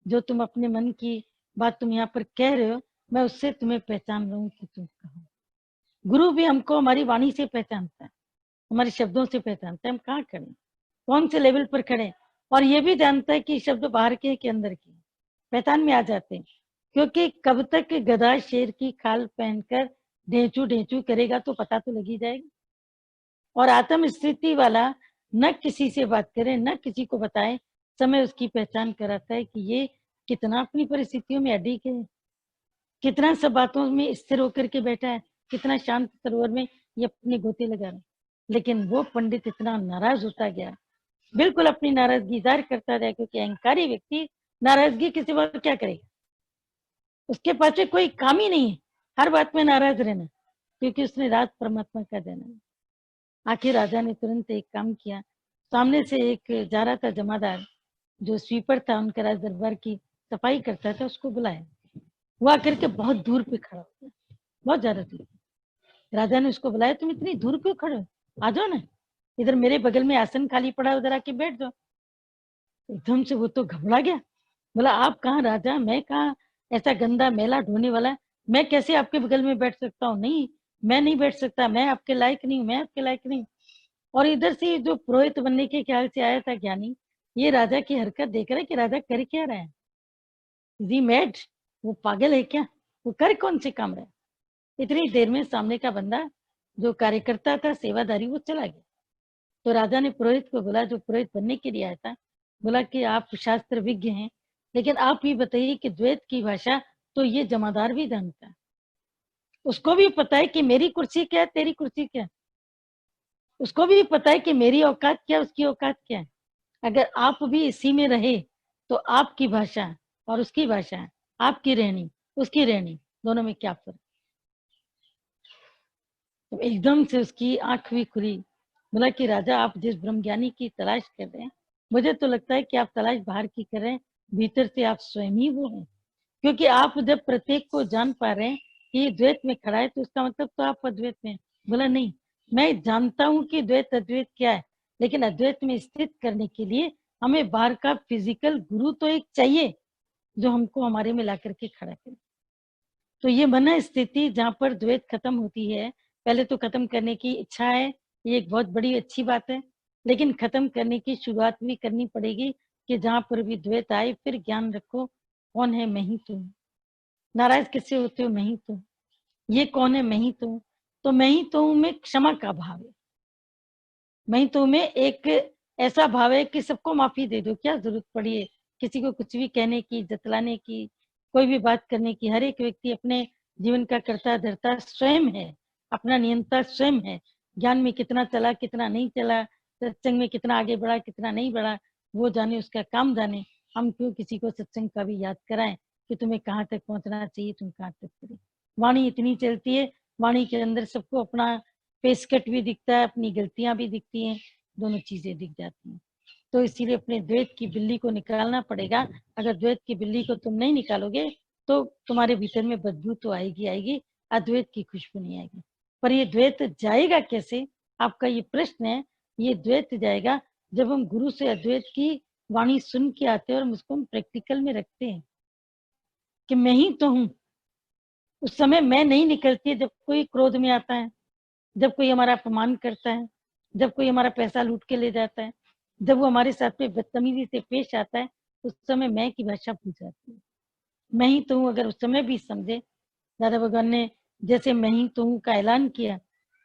जो तुम अपने मन की बात तुम यहाँ पर कह रहे हो, मैं उससे तुम्हें पहचान रहा हूँ कि तुम कहो। गुरु भी हमको हमारी वाणी से पहचानता है, हमारे शब्दों से पहचानता है हम कहाँ खड़े, कौन से लेवल पर खड़े। और ये भी जानता है कि शब्द बाहर के कि अंदर के, पहचान में आ जाते हैं। क्योंकि कब तक गधा शेर की खाल पहनकर ढेंचू ढेंचू करेगा तो पता तो लगी जाएगा। और आत्म स्थिति वाला न किसी से बात करे, न किसी को बताए, समय उसकी पहचान कराता है कि ये कितना अपनी परिस्थितियों में अडिग है, कितना सब बातों में स्थिर होकर के बैठा है, कितना शांत सरोवर में ये अपने गोते लगा रहा है। लेकिन वो पंडित इतना नाराज होता गया, बिल्कुल अपनी नाराजगी जाहिर करता रहा, क्योंकि अहंकारी व्यक्ति नाराजगी किसी बात क्या करेगा, उसके पास कोई काम ही नहीं है हर बात में नाराज रहना, क्योंकि उसने राज परमात्मा का देना है। आखिर राजा ने तुरंत एक काम किया, सामने से एक जा रहा था जमादार, जो स्वीपर था उनके राज दरबार की सफाई करता था, उसको बुलाया। वो आकर के बहुत दूर पे खड़ा हो गया, बहुत ज्यादा दूर। राजा ने उसको बुलाया, तुम इतनी दूर क्यों खड़े हो, आ जाओ ना, इधर मेरे बगल में आसन खाली पड़ा है, उधर आके बैठ जाओ। एकदम से वो तो घबरा गया, बोला आप कहाँ राजा, मैं कहाँ, ऐसा गंदा मैला ढोने वाला, मैं कैसे आपके बगल में बैठ सकता हूँ, नहीं मैं नहीं बैठ सकता, मैं आपके लायक नहीं हूँ, मैं आपके लायक नहीं। और इधर से जो पुरोहित बनने के ख्याल से आया था ज्ञानी, ये राजा की हरकत देख रहा है कि राजा कर क्या रहा है, जी मैड, वो पागल है क्या, वो कर कौन से काम रहा है। इतनी देर में सामने का बंदा जो कार्यकर्ता था, सेवादारी, वो चला गया। तो राजा ने पुरोहित को बोला, जो पुरोहित बनने के लिए आया था, बोला कि आप शास्त्र विज्ञ हैं, लेकिन आप ये बताइए कि द्वैत की भाषा तो ये जमादार भी जानता है, उसको भी पता है कि मेरी कुर्सी क्या है, तेरी कुर्सी क्या है, उसको भी पता है कि मेरी औकात क्या है, उसकी औकात क्या है। अगर आप भी इसी में रहे तो आपकी भाषा और उसकी भाषा, आपकी रहनी उसकी रहनी, दोनों में क्या फर्क। तो एकदम से उसकी आंख भी खुली, बोला कि राजा आप जिस ब्रह्मज्ञानी की तलाश कर रहे हैं, मुझे तो लगता है कि आप तलाश बाहर की कर रहे हैं, भीतर से आप स्वयं ही वो हैं। क्योंकि आप जब प्रत्येक को जान पा रहे हैं कि ये द्वैत में खड़ा है, तो उसका मतलब तो आप अद्वैत में। बोला नहीं, मैं जानता हूं कि द्वैत अद्वैत क्या है, लेकिन अद्वैत में स्थित करने के लिए हमें बाहर का फिजिकल गुरु तो एक चाहिए, जो हमको हमारे में ला करके खड़ा करे। तो ये मन स्थिति जहाँ पर द्वैत खत्म होती है, पहले तो खत्म करने की इच्छा है, ये एक बहुत बड़ी अच्छी बात है, लेकिन खत्म करने की शुरुआत भी करनी पड़ेगी कि जहाँ पर भी द्वैत आए, फिर ज्ञान रखो, कौन है, मैं ही तो हूँ। नाराज किससे होते हो, मैं ही तो, ये कौन है, मैं ही तो मैं ही तो हूँ में क्षमा का भाव है, मैं ही तो में एक ऐसा भाव है कि सबको माफी दे दो, क्या जरूरत पड़ी है किसी को कुछ भी कहने की, जतलाने की, कोई भी बात करने की। हर एक व्यक्ति अपने जीवन का कर्ता धर्ता स्वयं है, अपना नियंता स्वयं है। ज्ञान में कितना चला, कितना नहीं चला, सत्संग में कितना आगे बढ़ा, कितना नहीं बढ़ा, वो जाने, उसका काम जाने। हम क्यों किसी को सत्संग का भी याद कराएं कि तुम्हें कहाँ तक पहुंचना चाहिए, तुम कहाँ तक करें। वाणी इतनी चलती है, वाणी के अंदर सबको अपना फेस कट भी दिखता है, अपनी गलतियां भी दिखती हैं, दोनों चीजें दिख जाती हैं। तो इसीलिए अपने द्वैत की बिल्ली को निकालना पड़ेगा। अगर द्वैत की बिल्ली को तुम नहीं निकालोगे तो तुम्हारे भीतर में बदबू तो आएगी आएगी, अद्वैत की खुशबू नहीं आएगी। पर ये द्वैत जाएगा कैसे, आपका ये प्रश्न है। ये द्वैत जाएगा जब हम गुरु से अद्वैत की वाणी सुन के आते हैं और उसको हम प्रैक्टिकल में रखते हैं कि मैं ही तो हूँ। उस समय मैं नहीं निकलती है जब कोई क्रोध में आता है, जब कोई हमारा अपमान करता है, जब कोई हमारा पैसा लूट के ले जाता है, जब वो हमारे साथ में बदतमीजी से पेश आता है, उस समय मैं की भाषा भूल जाती है। मैं ही तो हूँ अगर उस समय भी समझे, दादा भगवान ने जैसे मैं ही तो हूँ का ऐलान किया,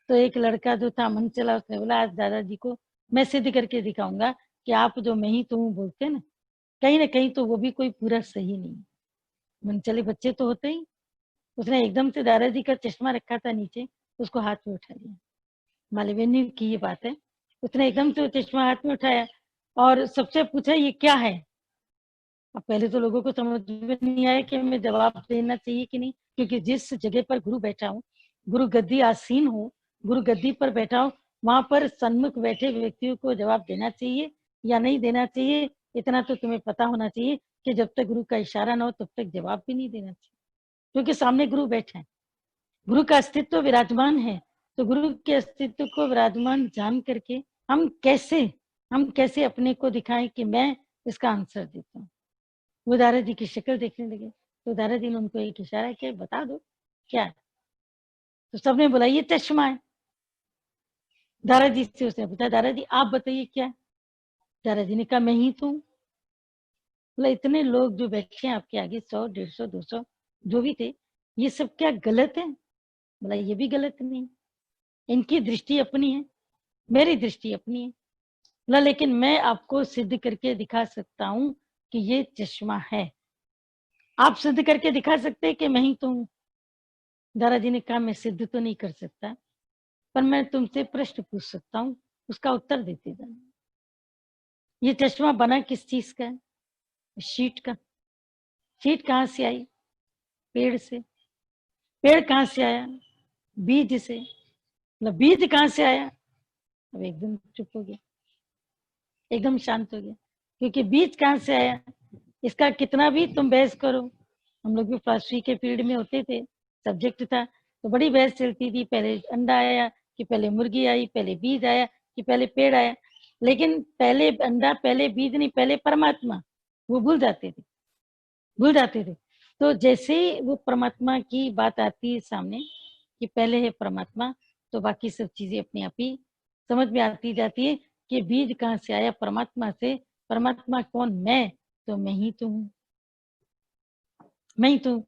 तो एक लड़का जो था मन चला, उसने बोला आज दादाजी को मैं सिद्ध करके दिखाऊंगा कि आप जो मैं ही तो हूँ बोलते हैं ना कहीं तो वो भी कोई पूरा सही नहीं। मन चले बच्चे तो होते ही। उसने एकदम से दादाजी का चश्मा रखा था नीचे, उसको हाथ में उठा लिया। मालवीय की ये बात है, उसने एकदम से चश्मा हाथ में उठाया और सबसे पूछा ये क्या है। अब पहले तो लोगों को समझ में नहीं आया कि हमें जवाब देना चाहिए कि नहीं, क्योंकि जिस जगह पर गुरु बैठा हूँ, गुरु गद्दी आसीन हो, गुरु गद्दी पर बैठा हूँ, वहां पर सन्मुख बैठे व्यक्तियों को जवाब देना चाहिए या नहीं देना चाहिए, इतना तो तुम्हें पता होना चाहिए कि जब तक गुरु का इशारा ना हो तब तक जवाब भी नहीं देना चाहिए, क्योंकि सामने गुरु बैठे हैं, गुरु का अस्तित्व विराजमान है। तो गुरु के अस्तित्व को विराजमान जान करके हम कैसे अपने को दिखाएं कि मैं इसका आंसर देता हूँ। वो दारा जी की शक्ल देखने लगे, तो दारा जी ने उनको एक इशारा किया, बता दो क्या है। तो सबने बोला ये चश्मा है। दारा जी से उसने पूछा, दारा जी आप बताइए क्या है। दारा जी ने कहा मैं ही तो हूँ। बोला इतने लोग जो बैठे हैं आपके आगे, 100 150 200 जो भी थे, ये सब क्या गलत है। बोला ये भी गलत नहीं, इनकी दृष्टि अपनी है, मेरी दृष्टि अपनी है। बोला लेकिन मैं आपको सिद्ध करके दिखा सकता हूँ कि ये चश्मा है। आप सिद्ध करके दिखा सकते हैं कि मैं ही तो हूँ। दादाजी ने कहा मैं सिद्ध तो नहीं कर सकता, पर मैं तुमसे प्रश्न पूछ सकता हूँ, उसका उत्तर देते जाना। ये चश्मा बना किस चीज का है। शीट का। शीट कहाँ से आई, पेड़ से। पेड़ कहाँ से आया, बीज से। मतलब बीज कहाँ से आया। अब एकदम चुप हो गया, एकदम शांत हो गया, क्योंकि बीज कहाँ से आया इसका कितना भी तुम बहस करो। हम लोग भी फिलॉसफी के फील्ड में होते थे, सब्जेक्ट था, तो बड़ी बहस चलती थी, पहले अंडा आया कि पहले मुर्गी आई, पहले बीज आया कि पहले पेड़ आया। लेकिन पहले अंडा, पहले बीज नहीं, पहले परमात्मा, वो भूल जाते थे। तो जैसे ही वो परमात्मा की बात आती है सामने कि पहले है परमात्मा, तो बाकी सब चीजें अपने आप ही समझ में आती जाती है कि बीज कहाँ से आया, परमात्मा से। परमात्मा कौन? मैं, तो मैं ही तो हूँ, मैं ही तो हूँ।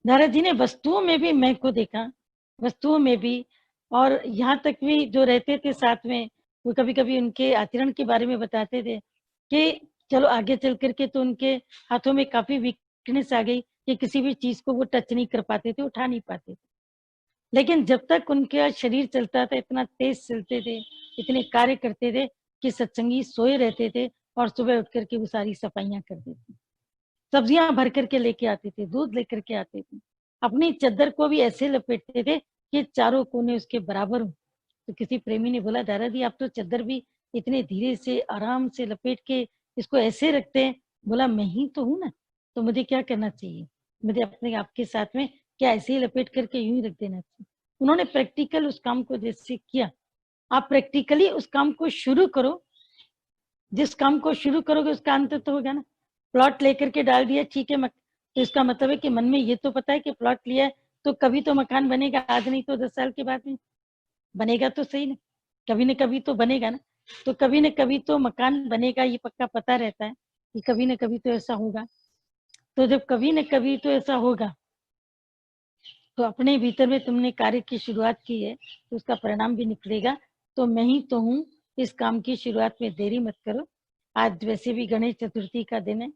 नारद जी ने वस्तुओं में भी मैं को देखा, वस्तुओं में भी। और यहाँ तक भी जो रहते थे साथ में, वो कभी कभी उनके आचरण के बारे में बताते थे कि चलो आगे चल करके तो उनके हाथों में काफी वीकनेस आ गई कि किसी भी चीज को वो टच नहीं कर पाते थे, उठा नहीं पाते थे। लेकिन जब तक उनका शरीर चलता था, इतना तेज चलते थे, इतने कार्य करते थे कि सत्संगी सोए रहते थे और सुबह उठ करके वो सारी सफाइयां कर देते, सब्जियां भर करके लेके आते थे, दूध लेकर के आते थे, अपनी चद्दर को भी ऐसे लपेटते थे कि चारों कोने उसके बराबर हो। तो किसी प्रेमी ने बोला, दादाजी आप तो चद्दर भी इतने धीरे से आराम से लपेट के इसको ऐसे रखते हैं। बोला, मैं ही तो हूं ना, तो मुझे क्या करना चाहिए? मुझे अपने आपके साथ में क्या ऐसे ही लपेट करके यूं ही रख देना चाहिए? उन्होंने प्रैक्टिकल उस काम को जैसे किया। आप प्रैक्टिकली उस काम को शुरू करो, जिस काम को शुरू करोगे उसका अंत तो होगा ना। प्लॉट लेकर के डाल दिया, ठीक है, तो इसका मतलब है कि मन में ये तो पता है कि प्लॉट लिया है तो कभी तो मकान बनेगा, आज नहीं तो 10 साल के बाद में बनेगा, तो सही ना, कभी न कभी तो बनेगा ना। तो कभी न कभी तो मकान बनेगा, ये पक्का पता रहता है कि कभी न कभी तो ऐसा होगा। तो जब कभी न कभी तो ऐसा होगा, तो अपने भीतर में तुमने कार्य की शुरुआत की है तो उसका परिणाम भी निकलेगा। तो मैं ही तो हूँ, इस काम की शुरुआत में देरी मत करो। आज वैसे भी गणेश चतुर्थी का दिन है,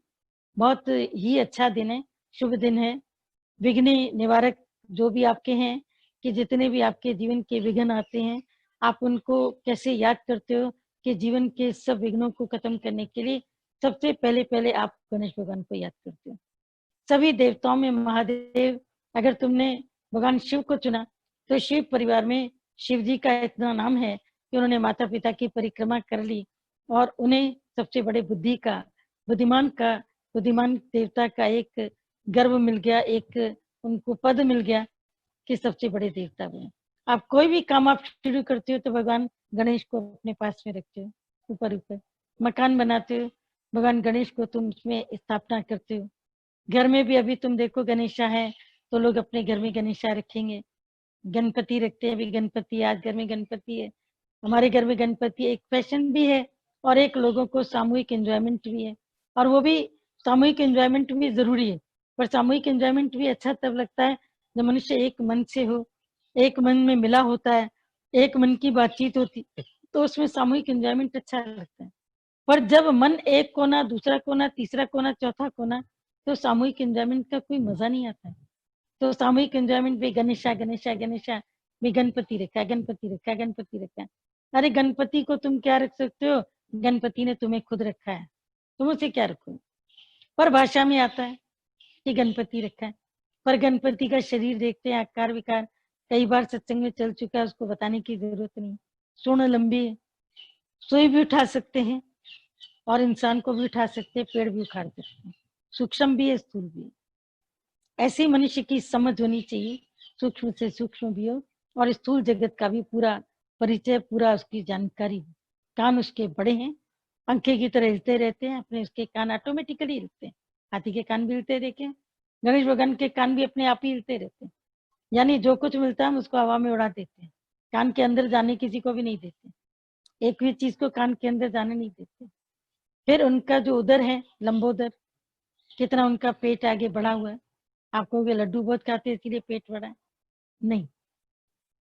बहुत ही अच्छा दिन है, शुभ दिन है। विघ्न निवारक जो भी आपके हैं, कि जितने भी आपके जीवन के विघ्न आते हैं, आप उनको कैसे याद करते हो कि जीवन के सब विघ्नों को खत्म करने के लिए सबसे पहले पहले आप गणेश भगवान को याद करते हो। सभी देवताओं में महादेव, अगर तुमने भगवान शिव को चुना तो शिव परिवार में शिव जी का इतना नाम है कि उन्होंने माता पिता की परिक्रमा कर ली और उन्हें सबसे बड़े बुद्धिमान देवता का एक गर्व मिल गया, एक उनको पद मिल गया कि सबसे बड़े देवता बने। आप कोई भी काम आप शुरू करते हो तो भगवान गणेश को अपने पास में रखते हो, ऊपर ऊपर। मकान बनाते हो, भगवान गणेश को तुम उसमें स्थापना करते हो। घर में भी अभी तुम देखो गणेशा है तो लोग अपने घर में गणेशा रखेंगे, गणपति रखते हैं। अभी गणपति, आज घर में गणपति है, हमारे घर में गणपति एक फैशन भी है और एक लोगों को सामूहिक एंजॉयमेंट भी है। और वो भी सामूहिक एंजॉयमेंट भी जरूरी है, पर सामूहिक एंजॉयमेंट भी अच्छा तब लगता है जब मनुष्य एक मन से हो, एक मन में मिला होता है, एक मन की बातचीत होती, तो उसमें सामूहिक एंजॉयमेंट अच्छा लगता है। पर जब मन एक कोना, दूसरा कोना, तीसरा कोना, चौथा कोना, तो सामूहिक एंजॉयमेंट का कोई मजा नहीं आता है। तो सामूहिक एंजॉयमेंट भी गणेशा गणेशा गणेशा, भी गणपति रखा है, गणपति रखा है, गणपति रखा है। अरे गणपति को तुम क्या रख सकते हो? गणपति ने तुम्हें खुद रखा है, तुम उसे क्या रखो? पर भाषा में आता है कि गणपति रखा है, पर गणपति का शरीर देखते हैं, आकार विकार कई बार सत्संग में चल चुका है, उसको बताने की जरूरत नहीं। सूंड लंबी है, सुई भी उठा सकते हैं और इंसान को भी उठा सकते हैं, पेड़ भी उखाड़ सकते हैं, सूक्ष्म भी है, स्थूल भी है। ऐसे मनुष्य की समझ होनी चाहिए, सूक्ष्म से सूक्ष्म भी हो और स्थूल जगत का भी पूरा परिचय, पूरा उसकी जानकारी हो। कान उसके बड़े हैं, पंखे की तरह हिलते रहते हैं, अपने उसके कान ऑटोमेटिकली हिलते हैं। हाथी के कान भी हिलते देखे, गणेश भगवान के कान भी अपने आप ही हिलते रहते हैं। यानी जो कुछ मिलता है हम उसको हवा में उड़ा देते हैं, कान के अंदर जाने किसी को भी नहीं देते, एक भी चीज को कान के अंदर जाने नहीं देते। फिर उनका जो उदर है, लंबोदर, कितना उनका पेट आगे बढ़ा हुआ है। आप कहोगे लड्डू बहुत खाते हैं इसलिए पेट बड़ा है, नहीं,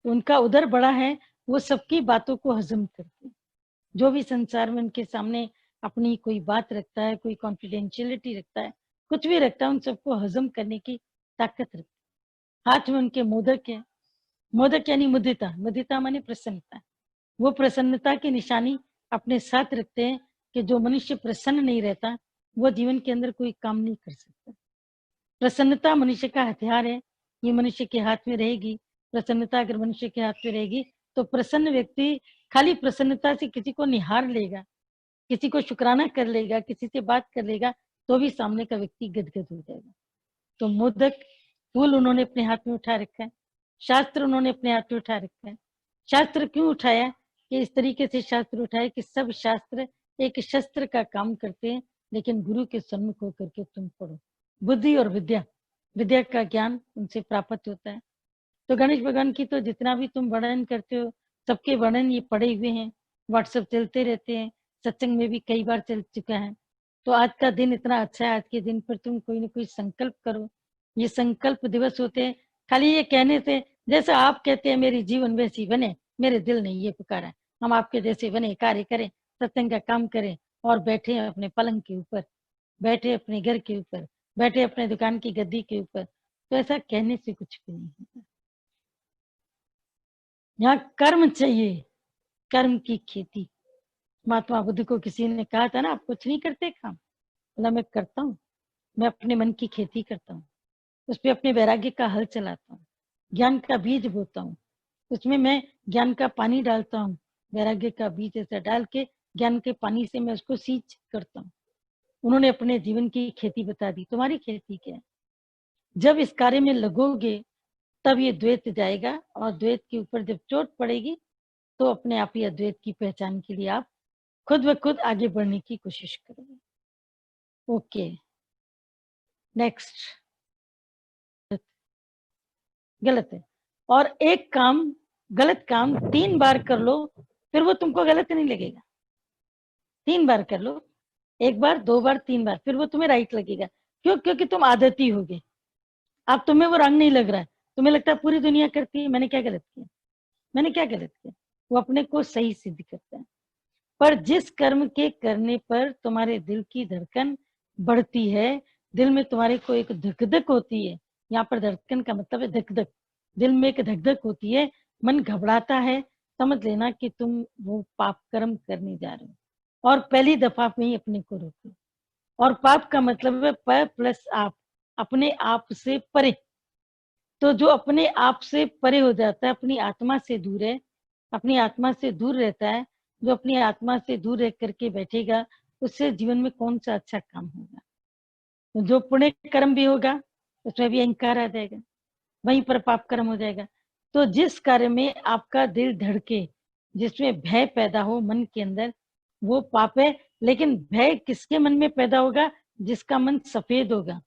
उनका उदर बड़ा है, वो सबकी बातों को हजम करते हैं। जो भी संसार में उनके सामने अपनी कोई बात रखता है, कोई कॉन्फिडेंशियलिटी रखता है, कुछ भी रखता है, उन सबको हजम करने की ताकत रखता है। हाथ में उनके मोदक है, मोदक यानी मुदिता, मुदिता माने प्रसन्नता। वो प्रसन्नता की निशानी अपने साथ रखते हैं कि जो मनुष्य प्रसन्न नहीं रहता वो जीवन के अंदर कोई काम नहीं कर सकता। प्रसन्नता मनुष्य का हथियार है, ये मनुष्य के हाथ में रहेगी। प्रसन्नता अगर मनुष्य के हाथ में रहेगी तो प्रसन्न व्यक्ति खाली प्रसन्नता से किसी को निहार लेगा, किसी को शुक्राना कर लेगा, किसी से बात कर लेगा, तो भी सामने का व्यक्ति गदगद हो जाएगा। तो मोदक फूल उन्होंने अपने हाथ में उठा रखा है, शास्त्र उन्होंने अपने हाथ में उठा रखा है। शास्त्र क्यों उठाया? कि इस तरीके से शास्त्र उठाया कि सब शास्त्र एक शस्त्र का काम करते हैं, लेकिन गुरु के सम्मुख होकर के तुम पढ़ो। बुद्धि और विद्या, विद्या का ज्ञान उनसे प्राप्त होता है। तो गणेश भगवान की तो जितना भी तुम वर्णन करते हो, सबके वर्णन ये पड़े हुए हैं, व्हाट्सएप चलते रहते हैं, सत्संग में भी कई बार चल चुका है। तो आज का दिन इतना अच्छा है, आज के दिन पर तुम कोई ना कोई संकल्प करो। ये संकल्प दिवस होते हैं, खाली ये कहने से, जैसा आप कहते हैं मेरी जीवन वैसी बने, मेरे दिल ने ये पुकारा, हम आपके जैसे बने, कार्य करें, सत्संग का काम करें और बैठे अपने पलंग के ऊपर, बैठे अपने घर के ऊपर, बैठे अपने दुकान की गद्दी के ऊपर। तो ऐसा कहने से कुछ भी नहीं होता। यहाँ कर्म चाहिए, कर्म की खेती। महात्मा बुद्ध को किसी ने कहा था ना, आप कुछ नहीं करते काम? बोला मैं करता हूँ, मैं अपने मन की खेती करता हूँ, उस पर अपने वैराग्य का हल चलाता हूँ, ज्ञान का बीज बोता हूँ, उसमें मैं ज्ञान का पानी डालता हूँ, वैराग्य का बीज ऐसा डाल के ज्ञान के पानी से मैं उसको सींच करता हूँ। उन्होंने अपने जीवन की खेती बता दी। तुम्हारी खेती क्या है? जब इस कार्य में लगोगे तब ये द्वैत जाएगा, और द्वैत के ऊपर जब चोट पड़ेगी तो अपने आप ही अद्वैत की पहचान के लिए आप खुद ब खुद आगे बढ़ने की कोशिश करोगे। Okay, next. गलत है। और एक काम, गलत काम 3 बार कर लो, फिर वो तुमको गलत नहीं लगेगा। 3 बार कर लो, 1 बार, 2 बार, 3 बार, फिर वो तुम्हें राइट लगेगा। क्यों? क्योंकि तुम आदती हो गए। अब तुम्हें वो रंग नहीं लग रहा है, तुम्हें लगता है पूरी दुनिया करती है, मैंने क्या गलत किया, मैंने क्या गलत किया। वो अपने को सही सिद्ध करता है। पर जिस कर्म के करने पर तुम्हारे दिल की धड़कन बढ़ती है, दिल में तुम्हारे को एक धक धक होती है, यहाँ पर धड़कन का मतलब है धक धक, दिल में एक धक धक होती है, मन घबराता है, समझ लेना कि तुम वो पाप कर्म करने जा रहे हो। और पहली दफा में ही अपने को रोको। और पाप का मतलब है प प्लस आप, अपने आप से परे। तो जो अपने आप से परे हो जाता है, अपनी आत्मा से दूर है, अपनी आत्मा से दूर रहता है, जो अपनी आत्मा से दूर रह करके बैठेगा, उससे जीवन में कौन सा अच्छा काम होगा? तो जो पुण्य कर्म भी होगा उसमें भी अहंकार आ जाएगा, वहीं पर पाप कर्म हो जाएगा। तो जिस कार्य में आपका दिल धड़के, जिसमें भय पैदा हो मन के अंदर, वो पाप है। लेकिन भय किसके मन में पैदा होगा? जिसका मन सफेद होगा,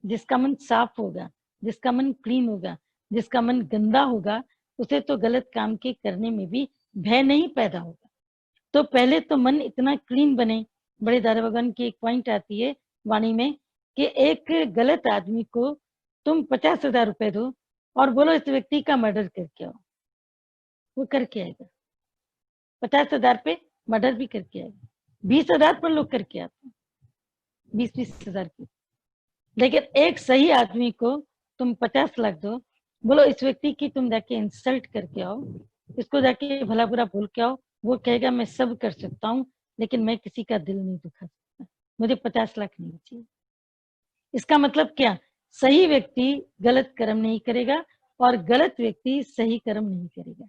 जिसका मन साफ होगा, जिसका मन क्लीन होगा। जिसका मन गंदा होगा उसे तो गलत काम के करने में भी भय नहीं पैदा होगा। तो पहले तो मन इतना क्लीन बने। बड़े दादा भगवान की एक पॉइंट आती है वाणी में कि एक गलत आदमी को तुम 50,000 रुपए दो और बोलो इस व्यक्ति का मर्डर करके आओ, वो करके आएगा। 50,000 पे मर्डर भी करके आएगा। 20,000 पर लोग करके आते हैं, 20-20,000 की। लेकिन एक सही आदमी को तुम 50 लाख दो, बोलो इस व्यक्ति की तुम जाके इंसल्ट करके आओ, इसको जाके भला बुरा बोल के आओ, वो कहेगा मैं सब कर सकता हूँ, लेकिन मैं किसी का दिल नहीं दुखा सकता, मुझे 50 लाख नहीं चाहिए। इसका मतलब क्या? सही व्यक्ति गलत कर्म नहीं करेगा और गलत व्यक्ति सही कर्म नहीं करेगा।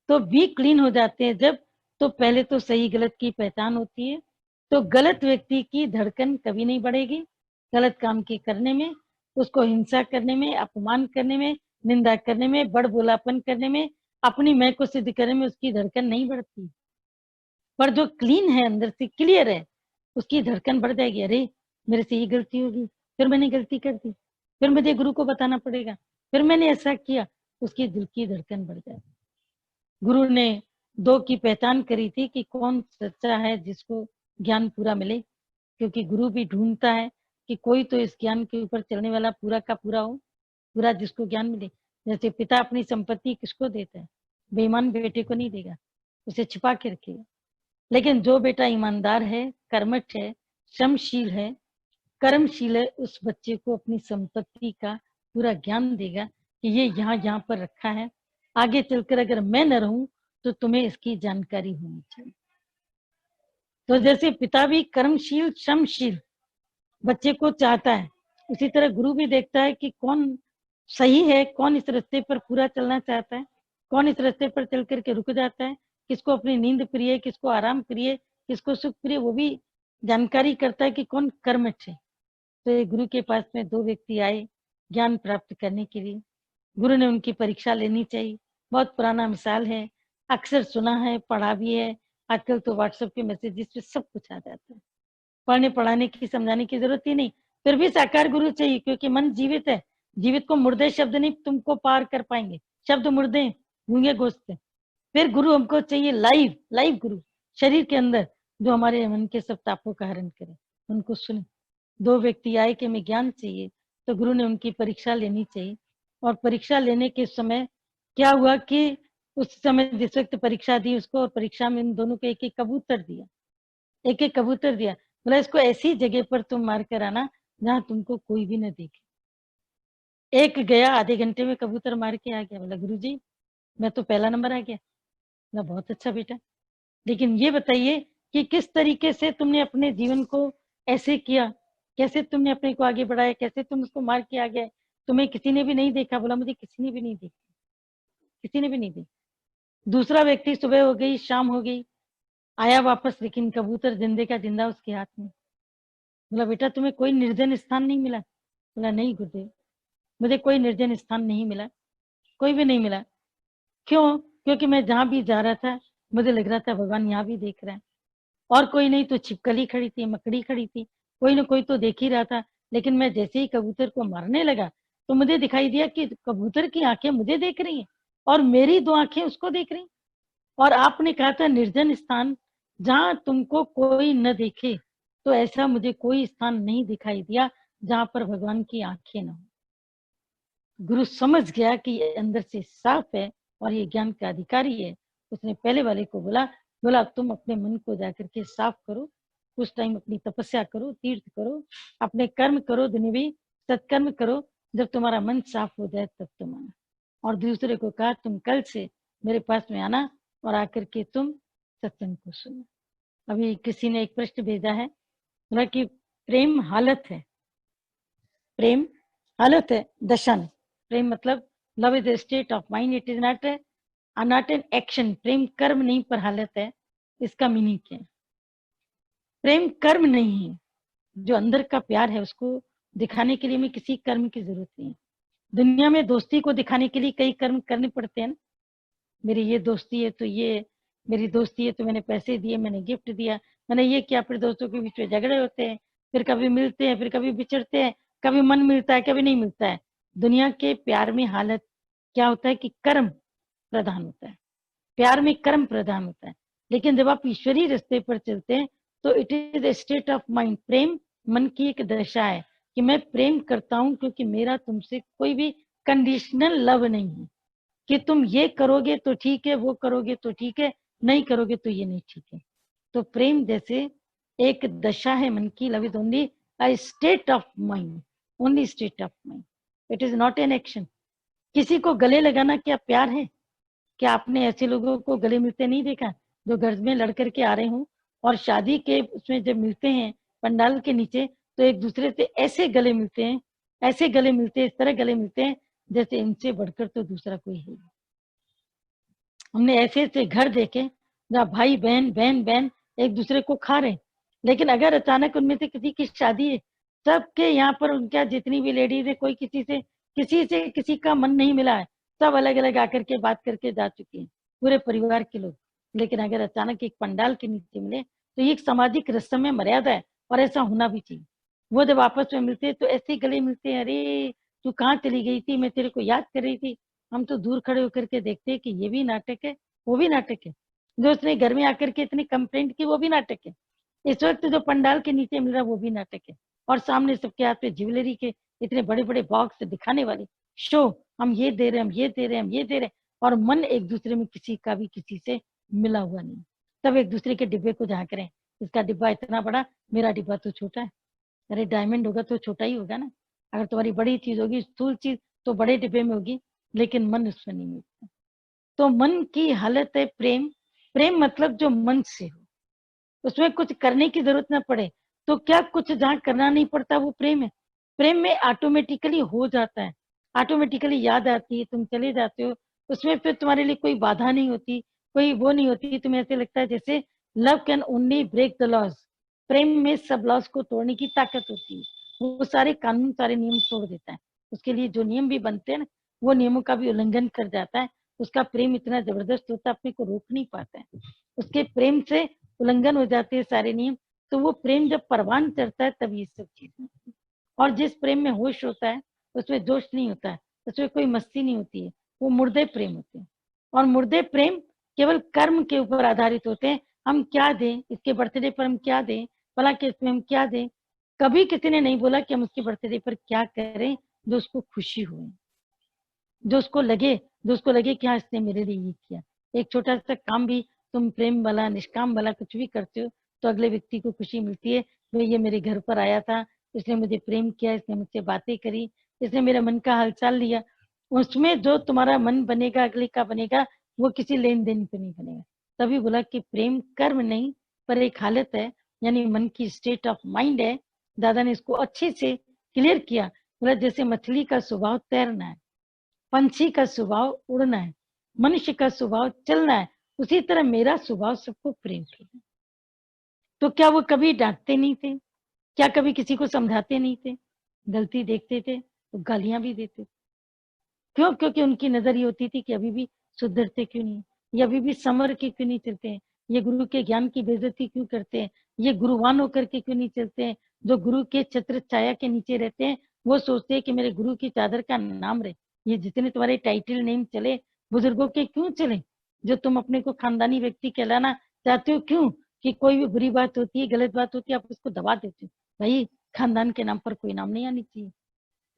तो बी क्लीन हो जाते हैं जब, तो पहले तो सही गलत की पहचान होती है। तो गलत व्यक्ति की धड़कन कभी नहीं बढ़ेगी गलत काम के करने में, उसको हिंसा करने में, अपमान करने में, निंदा करने में, बड़ बोलापन करने में, अपनी मैं को सिद्ध करने में उसकी धड़कन नहीं बढ़ती। पर जो क्लीन है, अंदर से क्लियर है, उसकी धड़कन बढ़ जाएगी। अरे मेरे से ये गलती होगी, फिर मैंने गलती कर दी, फिर मुझे गुरु को बताना पड़ेगा, फिर मैंने ऐसा किया, उसकी दिल की धड़कन बढ़ जाएगी। गुरु ने 2 की पहचान करी थी कि कौन सच्चा है जिसको ज्ञान पूरा मिले, क्योंकि गुरु भी ढूंढता है कि कोई तो इस ज्ञान के ऊपर चलने वाला पूरा का पूरा हो, पूरा जिसको ज्ञान मिले। जैसे पिता अपनी संपत्ति किसको देता है? बेईमान बेटे को नहीं देगा, उसे छिपा के रखेगा। लेकिन जो बेटा ईमानदार है, कर्मठ है, श्रमशील है, कर्मशील है, उस बच्चे को अपनी संपत्ति का पूरा ज्ञान देगा कि ये यहाँ यहाँ पर रखा है, आगे चलकर अगर मैं न रहूं तो तुम्हें इसकी जानकारी होनी चाहिए। तो जैसे पिता भी कर्मशील श्रमशील बच्चे को चाहता है, उसी तरह गुरु भी देखता है कि कौन सही है, कौन इस रास्ते पर पूरा चलना चाहता है, कौन इस रास्ते पर चल करके रुक जाता है, किसको अपनी नींद प्रिय है, किसको आराम प्रिय, किसको सुख प्रिय, वो भी जानकारी करता है कि कौन कर्मठ है। तो ये गुरु के पास में 2 व्यक्ति आए ज्ञान प्राप्त करने के लिए। गुरु ने उनकी परीक्षा लेनी चाहिए। बहुत पुराना मिसाल है, अक्सर सुना है, पढ़ा भी है। आजकल तो व्हाट्सएप के मैसेजेस पे सब कुछ आ जाता है। पढ़ने पढ़ाने की समझाने की जरूरत ही नहीं। फिर भी साकार गुरु चाहिए, क्योंकि मन जीवित है। जीवित को मुर्दे शब्द नहीं तुमको पार कर पाएंगे। शब्द मुर्दे, गूंगे गोश्त। फिर गुरु हमको चाहिए लाइव, लाइव गुरु शरीर के अंदर, जो हमारे मन के सब तापों का हरण करे, उनको सुने। दो व्यक्ति आए कि हमें ज्ञान चाहिए, तो गुरु ने उनकी परीक्षा लेनी चाहिए। और परीक्षा लेने के समय क्या हुआ कि उस समय जिस वक्त परीक्षा दी उसको, और परीक्षा में इन दोनों को एक एक कबूतर दिया, एक एक कबूतर दिया। बोला इसको ऐसी जगह पर तुम मार कर आना जहां तुमको कोई भी न देखे। एक गया, आधे घंटे में कबूतर मार के आ गया। बोला गुरुजी मैं तो पहला नंबर आ गया। बोला बहुत अच्छा बेटा, लेकिन ये बताइए कि किस तरीके से तुमने अपने जीवन को ऐसे किया, कैसे तुमने अपने को आगे बढ़ाया, कैसे तुम उसको मार के आ गए, तुम्हें किसी ने भी नहीं देखा। बोला मुझे किसी ने भी नहीं देखा, किसी ने भी नहीं देखा। दूसरा व्यक्ति, सुबह हो गई, शाम हो गई, आया वापस, लेकिन कबूतर जिंदे का जिंदा उसके हाथ में। बोला बेटा तुम्हें कोई निर्जन स्थान नहीं मिला? बोला नहीं गुरुदेव, मुझे कोई निर्जन स्थान नहीं मिला, कोई भी नहीं मिला। क्यों? क्योंकि मैं जहां भी जा रहा था मुझे लग रहा था भगवान यहाँ भी देख रहा है। और कोई नहीं तो छिपकली खड़ी थी, मकड़ी खड़ी थी, कोई ना कोई तो देख ही रहा था। लेकिन मैं जैसे ही कबूतर को मारने लगा तो मुझे दिखाई दिया कि कबूतर की आंखें मुझे देख रही हैं और मेरी दो आंखें उसको देख रही। और आपने कहा था निर्जन स्थान जहां तुमको कोई न देखे, तो ऐसा मुझे कोई स्थान नहीं दिखाई दिया जहां पर भगवान की आंखें न हो। गुरु समझ गया कि ये अंदर से साफ है और ये ज्ञान का अधिकारी है। उसने पहले वाले को बोला, बोला तुम अपने मन को जाकर के साफ करो, कुछ टाइम अपनी तपस्या करो, तीर्थ करो, अपने कर्म करो, दुनियावी सत्कर्म करो। जब तुम्हारा मन साफ हो जाए तब तुम आना। और दूसरे को कहा तुम कल से मेरे पास में आना और आकर के तुम सत्संग को सुनो। अभी किसी ने एक प्रश्न भेजा है, बोला कि प्रेम हालत है, प्रेम हालत है, दशा नहीं। प्रेम मतलब love is state of mind, it is not an action. प्रेम कर्म नहीं पर हालत है। इसका मीनिंग क्या है? प्रेम कर्म नहीं है। जो अंदर का प्यार है उसको दिखाने के लिए हमें किसी कर्म की जरूरत नहीं है। दुनिया में दोस्ती को दिखाने के लिए कई कर्म करने पड़ते हैं ना। मेरी ये दोस्ती है तो ये, मेरी दोस्ती है तो मैंने पैसे दिए, मैंने गिफ्ट दिया, मैंने ये किया। फिर दोस्तों के बीच में झगड़े होते हैं, फिर कभी मिलते हैं, फिर कभी बिछड़ते हैं, कभी मन मिलता है, कभी नहीं मिलता है। दुनिया के प्यार में हालत क्या होता है कि कर्म प्रधान होता है, प्यार में कर्म प्रधान होता है। लेकिन जब आप ईश्वरीय रास्ते पर चलते हैं तो it is a state of mind. प्रेम मन की एक दशा है कि मैं प्रेम करता हूं क्योंकि मेरा तुमसे कोई भी कंडीशनल लव नहीं है कि तुम ये करोगे तो ठीक है, वो करोगे तो ठीक है, नहीं करोगे तो ये नहीं ठीक है। तो प्रेम जैसे एक दशा है मन की, love is only a state of mind, only state of mind, it is not an action. किसी को गले लगाना क्या प्यार है? क्या आपने ऐसे लोगों को गले मिलते नहीं देखा जो घर में लड़ करके आ रहे हों और शादी के उसमें जब मिलते हैं पंडाल के नीचे तो एक दूसरे से ऐसे गले मिलते हैं, ऐसे गले मिलते हैं, इस तरह गले मिलते हैं जैसे इनसे बढ़कर तो दूसरा कोई है। हमने ऐसे ऐसे घर देखे जहाँ भाई बहन, बहन बहन एक दूसरे को खा रहे, लेकिन अगर अचानक उनमें से किसी की शादी है, सबके यहाँ पर उनका जितनी भी लेडीज है, कोई किसी से किसी का मन नहीं मिला है, सब अलग अलग आकर के बात करके जा चुके हैं, पूरे परिवार के लोग। लेकिन अगर अचानक एक पंडाल के नीचे मिले तो ये एक सामाजिक रस्म में मर्यादा है और ऐसा होना भी चाहिए। वो जब आपस में मिलते हैं तो ऐसे गले मिलते हैं, अरे तू कहाँ चली गई थी, मैं तेरे को याद कर रही थी। हम तो दूर खड़े होकर के देखते हैं कि ये भी नाटक है, वो भी नाटक है। जो उसने घर में आकर के इतनी कंप्लेंट की वो भी नाटक है। इस वक्त जो पंडाल के नीचे मिल रहा वो भी नाटक है। और सामने सबके हाथ में ज्वेलरी के इतने बड़े बड़े बॉक्स दिखाने वाले शो, हम ये दे रहे हैं, हम ये दे रहे हैं, हम ये दे रहे हैं, और मन एक दूसरे में किसी का भी किसी से मिला हुआ नहीं। तब एक दूसरे के डिब्बे को झांक रहे हैं, इसका डिब्बा इतना बड़ा, मेरा डिब्बा तो छोटा है। अरे डायमंड होगा तो छोटा ही होगा ना। अगर तुम्हारी बड़ी चीज होगी, स्थूल चीज, तो बड़े डिब्बे में होगी, लेकिन मन उसमें नहीं मिलता। तो मन की हालत है प्रेम। प्रेम मतलब जो मन से हो, उसमें कुछ करने की जरूरत ना पड़े। तो क्या कुछ जहाँ करना नहीं पड़ता वो प्रेम है? प्रेम में ऑटोमेटिकली हो जाता है, ऑटोमेटिकली याद आती है, तुम चले जाते हो उसमें, फिर तुम्हारे लिए कोई बाधा नहीं होती, कोई वो नहीं होती। तुम्हें ऐसे लगता है जैसे love can only break the laws. प्रेम में सब लॉज को तोड़ने की ताकत होती है। वो सारे कानून, सारे नियम तोड़ देता है। उसके लिए जो नियम भी बनते हैं ना, वो नियमों का भी उल्लंघन कर जाता है, उसका प्रेम इतना जबरदस्त होता है, अपने को रोक नहीं पाता है, उसके प्रेम से उल्लंघन हो जाते हैं सारे नियम। तो वो प्रेम जब परवान चढ़ता है तभी ये सब चीजें। और जिस प्रेम में होश होता है उसमें जोश नहीं होता है, उसमें कोई मस्ती नहीं होती है, वो मुर्दे प्रेम होते हैं। और मुर्दे प्रेम केवल कर्म के ऊपर आधारित होते हैं, हम क्या दें, इसके बर्थडे पर हम क्या दें, भला के इसमें हम क्या दें। कभी किसी ने नहीं बोला कि हम उसके बर्थडे पर क्या करें जो उसको खुशी हो, जो उसको लगे कि हाँ इसने मेरे लिए ये किया। एक छोटा सा काम भी तुम प्रेम वाला, निष्काम वाला कुछ भी करते हो तो अगले व्यक्ति को खुशी मिलती है, भाई ये मेरे घर पर आया था, इसने मुझे प्रेम किया, इसने मुझसे बातें करी, इसने मेरे मन का हालचाल लिया। उसमें जो तुम्हारा मन बनेगा, अगले का बनेगा, वो किसी लेन देन पे नहीं बनेगा। तभी बोला कि प्रेम कर्म नहीं पर एक हालत है, यानी मन की स्टेट ऑफ माइंड है। दादा ने इसको अच्छे से क्लियर किया। बोला जैसे मछली का स्वभाव तैरना है, पंछी का स्वभाव उड़ना है, मनुष्य का स्वभाव चलना है, उसी तरह मेरा स्वभाव सबको प्रेम करना। तो क्या वो कभी डांटते नहीं थे? क्या कभी किसी को समझाते नहीं थे? गलती देखते थे तो गालियां भी देते थे। क्यों? क्योंकि उनकी नजर ये होती थी कि अभी भी सुधरते क्यों नहीं, ये अभी भी संवर के क्यों नहीं चलते हैं, ये गुरु के ज्ञान की बेइज्जती क्यों करते हैं, ये गुरुवान होकर के क्यों नहीं चलते हैं। जो गुरु के छत्र छाया के नीचे रहते हैं वो सोचते हैं कि मेरे गुरु की चादर का नाम रहे। ये जितने तुम्हारे टाइटल नेम चले बुजुर्गों के क्यों चले, जो तुम अपने को खानदानी व्यक्ति कहलाना चाहते हो क्यों, कि कोई भी बुरी बात होती है, गलत बात होती है, आप उसको दबा देते हो। भाई खानदान के नाम पर कोई नाम नहीं आनी चाहिए,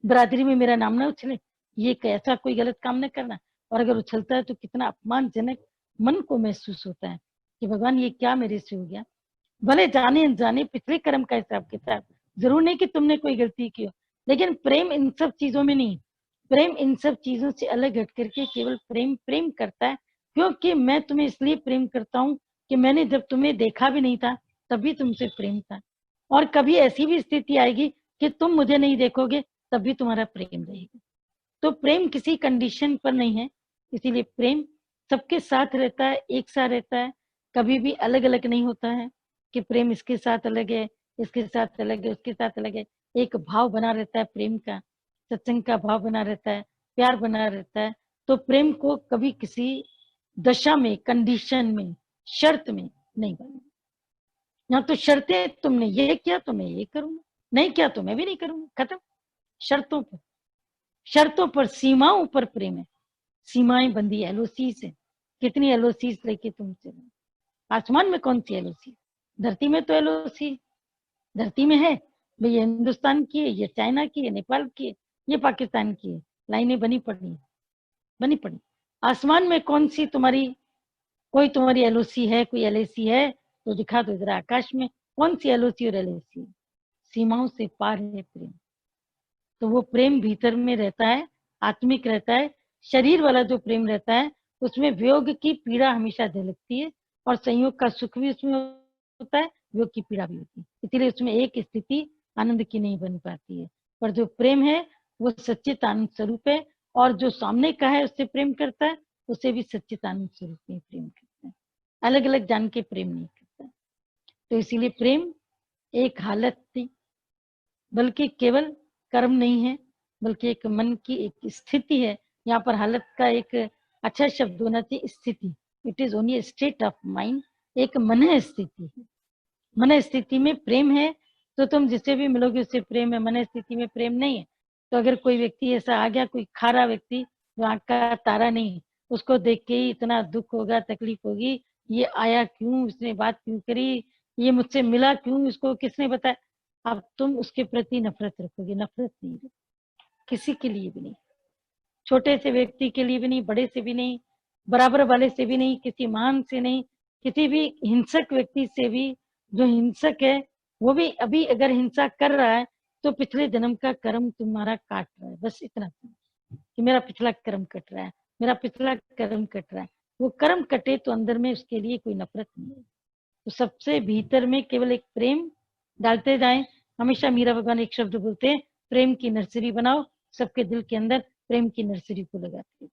बरादरी में मेरा नाम ना उछले, ये कैसा कोई गलत काम न करना। और अगर उछलता है तो कितना अपमानजनक मन को महसूस होता है कि भगवान ये क्या मेरे से हो गया। भले जाने अनजाने पिछले कर्म का हिसाब किताब, जरूर नहीं कि तुमने कोई गलती की हो, लेकिन प्रेम इन सब चीजों में नहीं। प्रेम इन सब चीजों से अलग हट करके केवल प्रेम प्रेम करता है, क्योंकि मैं तुम्हें इसलिए प्रेम करता हूँ कि मैंने जब तुम्हें देखा भी नहीं था तभी तुमसे प्रेम था, और कभी ऐसी भी स्थिति आएगी कि तुम मुझे नहीं देखोगे तब भी तुम्हारा प्रेम रहेगा। तो प्रेम किसी कंडीशन पर नहीं है, इसीलिए प्रेम सबके साथ रहता है, एक साथ रहता है, कभी भी अलग अलग नहीं होता है कि प्रेम इसके साथ अलग है, इसके साथ अलग है, उसके साथ अलग है। एक भाव बना रहता है प्रेम का, सत्संग का भाव बना रहता है, प्यार बना रहता है। तो प्रेम को कभी किसी दशा में, कंडीशन में, शर्त में नहीं बना। यहाँ तो शर्तें, तुमने ये किया तो मैं ये करूंगा, नहीं किया तो मैं भी नहीं करूंगा, खत्म। शर्तों पर, शर्तों पर, सीमाओं पर प्रेम है। सीमाएं बंदी एलओसी से, कितनी एलओसी लेके तुम चलो। आसमान में कौन सी एलओसी, धरती में तो एलओसी धरती में है भाई, ये हिंदुस्तान की है, ये चाइना की है, नेपाल की है, ये पाकिस्तान की है, लाइनें बनी पड़ी, बनी पड़ी। आसमान में कौन सी तुम्हारी, कोई तुम्हारी एलओसी है, कोई एलएसी है तो दिखा दो जरा आकाश में, कौन सी एलओसी और एलएसी। सीमाओं से पार है प्रेम। तो वो प्रेम भीतर में रहता है, आत्मिक रहता है। शरीर वाला जो प्रेम रहता है उसमें वियोग की पीड़ा हमेशा झलकती है, और संयोग का सुख भी उसमें होता है, वियोग की पीड़ा भी होती है। इसीलिए उसमें एक स्थिति आनंद की नहीं बन पाती है। पर जो प्रेम है वो सच्चित आनंद स्वरूप है, और जो सामने का है उससे प्रेम करता है, उसे भी सच्चित आनंद स्वरूप में प्रेम करता है, अलग अलग जान के प्रेम नहीं करता। तो इसीलिए प्रेम एक हालत थी, बल्कि केवल कर्म नहीं है, बल्कि एक मन की एक स्थिति है। यहाँ पर हालत का एक अच्छा शब्द होना चाहिए, स्थिति। It is only state of mind, एक मन स्थिति है। मन स्थिति में प्रेम है तो तुम जिससे भी मिलोगे उससे प्रेम है, मन स्थिति में प्रेम नहीं है। तो अगर कोई व्यक्ति ऐसा आ गया, कोई खारा व्यक्ति जो आँख का तारा नहीं, उसको देख के ही इतना दुख होगा, तकलीफ होगी, ये आया क्यों, उसने बात क्यों करी, ये मुझसे मिला क्यों, इसको किसने बताया। अब तुम उसके प्रति नफरत रखोगे, नफरत नहीं, किसी के लिए भी नहीं, छोटे से व्यक्ति के लिए भी नहीं, बड़े से भी नहीं, बराबर वाले से भी नहीं, किसी महान से नहीं, किसी भी हिंसक व्यक्ति से भी। जो हिंसक है वो भी अभी अगर हिंसा कर रहा है तो पिछले जन्म का कर्म तुम्हारा काट रहा है, बस इतना कि मेरा पिछला कर्म कट रहा है, मेरा पिछला कर्म कट रहा है। वो कर्म कटे तो अंदर में उसके लिए कोई नफरत नहीं है। तो सबसे भीतर में केवल एक प्रेम डालते जाएं। हमेशा मीरा भगवान एक शब्द बोलते हैं, प्रेम की नर्सरी बनाओ, सबके दिल के अंदर प्रेम की नर्सरी को लगाते हैं।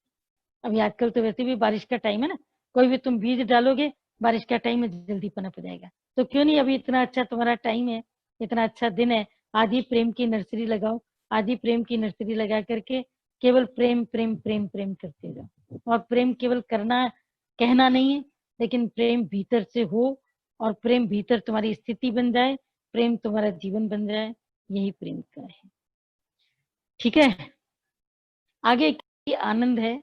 अभी आजकल तो वैसे भी बारिश का टाइम है ना, कोई भी तुम बीज डालोगे बारिश का टाइम है, जल्दी पनप जाएगा। तो क्यों नहीं, अभी इतना अच्छा तुम्हारा टाइम है, इतना अच्छा दिन है, आज ही प्रेम की नर्सरी लगाओ। आज ही प्रेम की नर्सरी लगा करके केवल प्रेम प्रेम प्रेम प्रेम करते जाओ। और प्रेम केवल करना कहना नहीं है, लेकिन प्रेम भीतर से हो और प्रेम भीतर तुम्हारी स्थिति बन जाए, प्रेम तुम्हारा जीवन बन जाए, यही प्रेम का है। ठीक है, आगे की आनंद है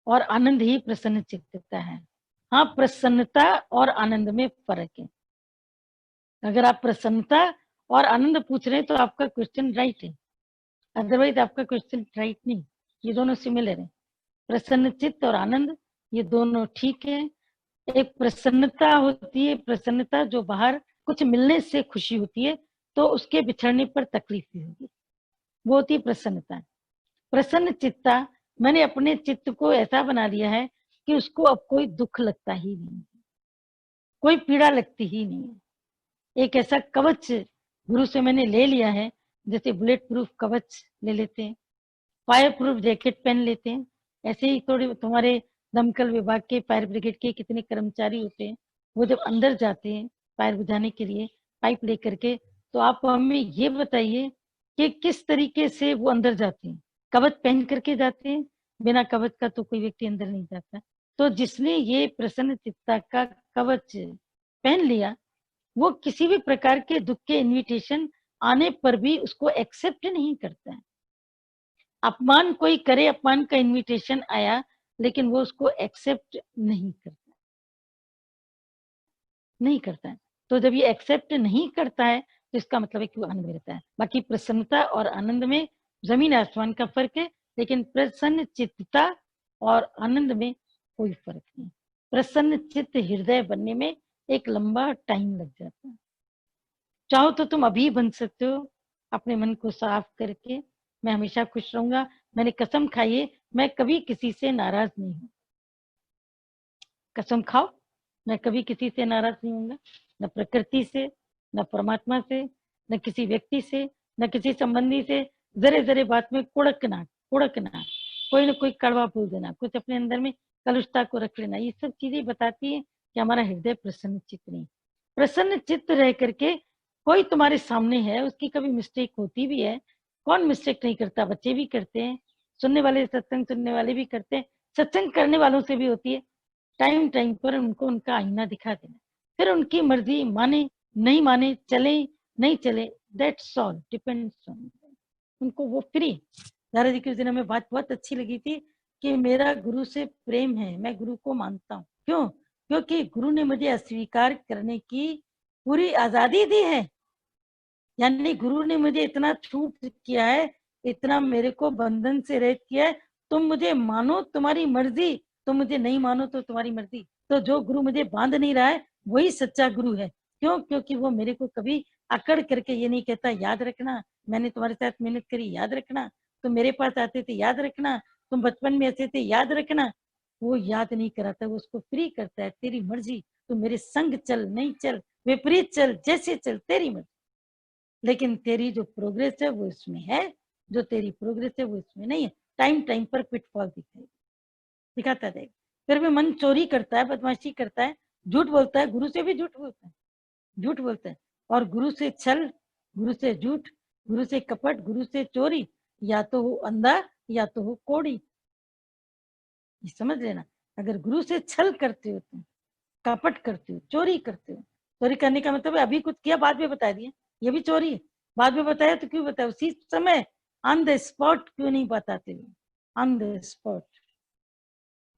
और आनंद ही प्रसन्न चित्तता है। हाँ, प्रसन्नता और आनंद में फर्क है। अगर आप प्रसन्नता और आनंद पूछ रहे हैं तो आपका क्वेश्चन राइट है, अदरवाइज आपका क्वेश्चन राइट नहीं। ये दोनों सिमिलर है, प्रसन्न चित्त और आनंद ये दोनों ठीक है। एक प्रसन्नता होती है, प्रसन्नता जो बाहर कुछ मिलने से खुशी होती है, तो उसके बिछड़ने पर तकलीफ भी होगी, वो होती है प्रसन्नता। प्रसन्न चित्ता, मैंने अपने चित्त को ऐसा बना लिया है कि उसको अब कोई दुख लगता ही नहीं, कोई पीड़ा लगती ही नहीं है। एक ऐसा कवच गुरु से मैंने ले लिया है, जैसे बुलेट प्रूफ कवच ले लेते हैं, फायर प्रूफ जैकेट पहन लेते हैं, ऐसे ही थोड़े तुम्हारे दमकल विभाग के, फायर ब्रिगेड के कितने कर्मचारी होते हैं, वो जब अंदर जाते हैं फायर बुझाने के लिए पाइप लेकर के, तो आप हमें ये बताइए कि किस तरीके से वो अंदर जाते हैं। कवच पहन करके जाते हैं, बिना कवच का तो कोई व्यक्ति अंदर नहीं जाता। तो जिसने ये प्रसन्न चित्ता का कवच पहन लिया, वो किसी भी प्रकार के दुख के इन्विटेशन आने पर भी उसको एक्सेप्ट नहीं करता है। अपमान कोई करे, अपमान का इनविटेशन आया, लेकिन वो उसको एक्सेप्ट नहीं करता, नहीं करता है। तो जब ये एक्सेप्ट नहीं करता है तो इसका मतलब है कि वो आनंद में रहता है। बाकी प्रसन्नता और आनंद में जमीन आसमान का फर्क है, लेकिन प्रसन्न चित्तता और आनंद में कोई फर्क नहीं। प्रसन्न चित्त हृदय बनने में एक लंबा टाइम लग जाता है। चाहो तो तुम अभी बन सकते हो, अपने मन को साफ करके। मैं हमेशा खुश रहूंगा, मैंने कसम खाई है, मैं कभी किसी से नाराज नहीं हूँ। कसम खाओ, मैं कभी किसी से नाराज नहीं हूँगा, न प्रकृति से, न परमात्मा से, न किसी व्यक्ति से, न किसी संबंधी से। जरे जरे बात में कुड़कना, कोई न कोई कड़वा बोल देना, कुछ अपने अंदर में कलुषता को रख लेना, ये सब चीजें बताती है कि हमारा हृदय प्रसन्न चित्त नहीं। प्रसन्न चित्त रह करके कोई तुम्हारे सामने है, उसकी कभी मिस्टेक होती भी है, कौन मिस्टेक नहीं करता, बच्चे भी करते हैं, सुनने वाले, सत्संग सुनने वाले भी करते हैं, सत्संग करने वालों से भी होती है। टाइम टाइम पर उनको उनका आईना दिखा देना, फिर उनकी मर्जी, माने नहीं माने, चले नहीं चले, दैट्स ऑल डिपेंड्स ऑन उनको, वो फ्री। दादा जी की उस दिन हमें बात बहुत अच्छी लगी थी कि मेरा गुरु से प्रेम है, मैं गुरु को मानता हूँ। क्यों? क्योंकि गुरु ने मुझे अस्वीकार करने की पूरी आजादी दी है। यानी गुरु ने मुझे इतना छूट किया है, इतना मेरे को बंधन से रहित किया है। तुम मुझे मानो, तुम्हारी मर्जी, तुम मुझे नहीं मानो तो तुम्हारी मर्जी। तो जो गुरु मुझे बांध नहीं रहा है वही सच्चा गुरु है। क्यों? क्योंकि वो मेरे को कभी अकड़ करके ये नहीं कहता याद रखना मैंने तुम्हारे साथ मेहनत करी, याद रखना तुम मेरे पास आते थे, याद रखना तुम बचपन में ऐसे थे, याद रखना। वो याद नहीं कराता, वो उसको फ्री करता है, तेरी मर्जी, तू मेरे संग चल, नहीं चल, विपरीत चल, जैसे चल, तेरी मर्जी। लेकिन तेरी जो प्रोग्रेस है वो इसमें है, जो तेरी प्रोग्रेस है वो इसमें नहीं है। टाइम टाइम पर पिटफॉल दिखाता रहेगा। फिर भी मन चोरी करता है, बदमाशी करता है, झूठ बोलता है, गुरु से भी झूठ बोलता है, झूठ बोलता है। और गुरु से छल, गुरु से झूठ, गुरु से कपट, गुरु से चोरी, या तो हो अंधा या तो हो कोड़ी। ये समझ लेना, अगर गुरु से छल करते हो तुम, कपट करते हो, चोरी करते हो, चोरी करने का मतलब है अभी कुछ किया बाद में बता दिया, ये भी चोरी है। बाद में बताया तो क्यों बताया, उसी समय ऑन द स्पॉट क्यों नहीं बताते हो, ऑन द स्पॉट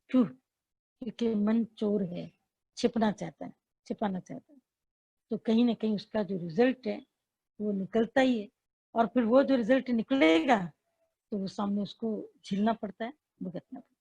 क्यों? क्योंकि मन चोर है, छिपना चाहता है, छिपाना चाहता है। तो कहीं ना कहीं उसका जो रिजल्ट है वो निकलता ही है। और फिर वो जो रिजल्ट निकलेगा तो वो सामने उसको झेलना पड़ता है, भुगतना पड़ता है।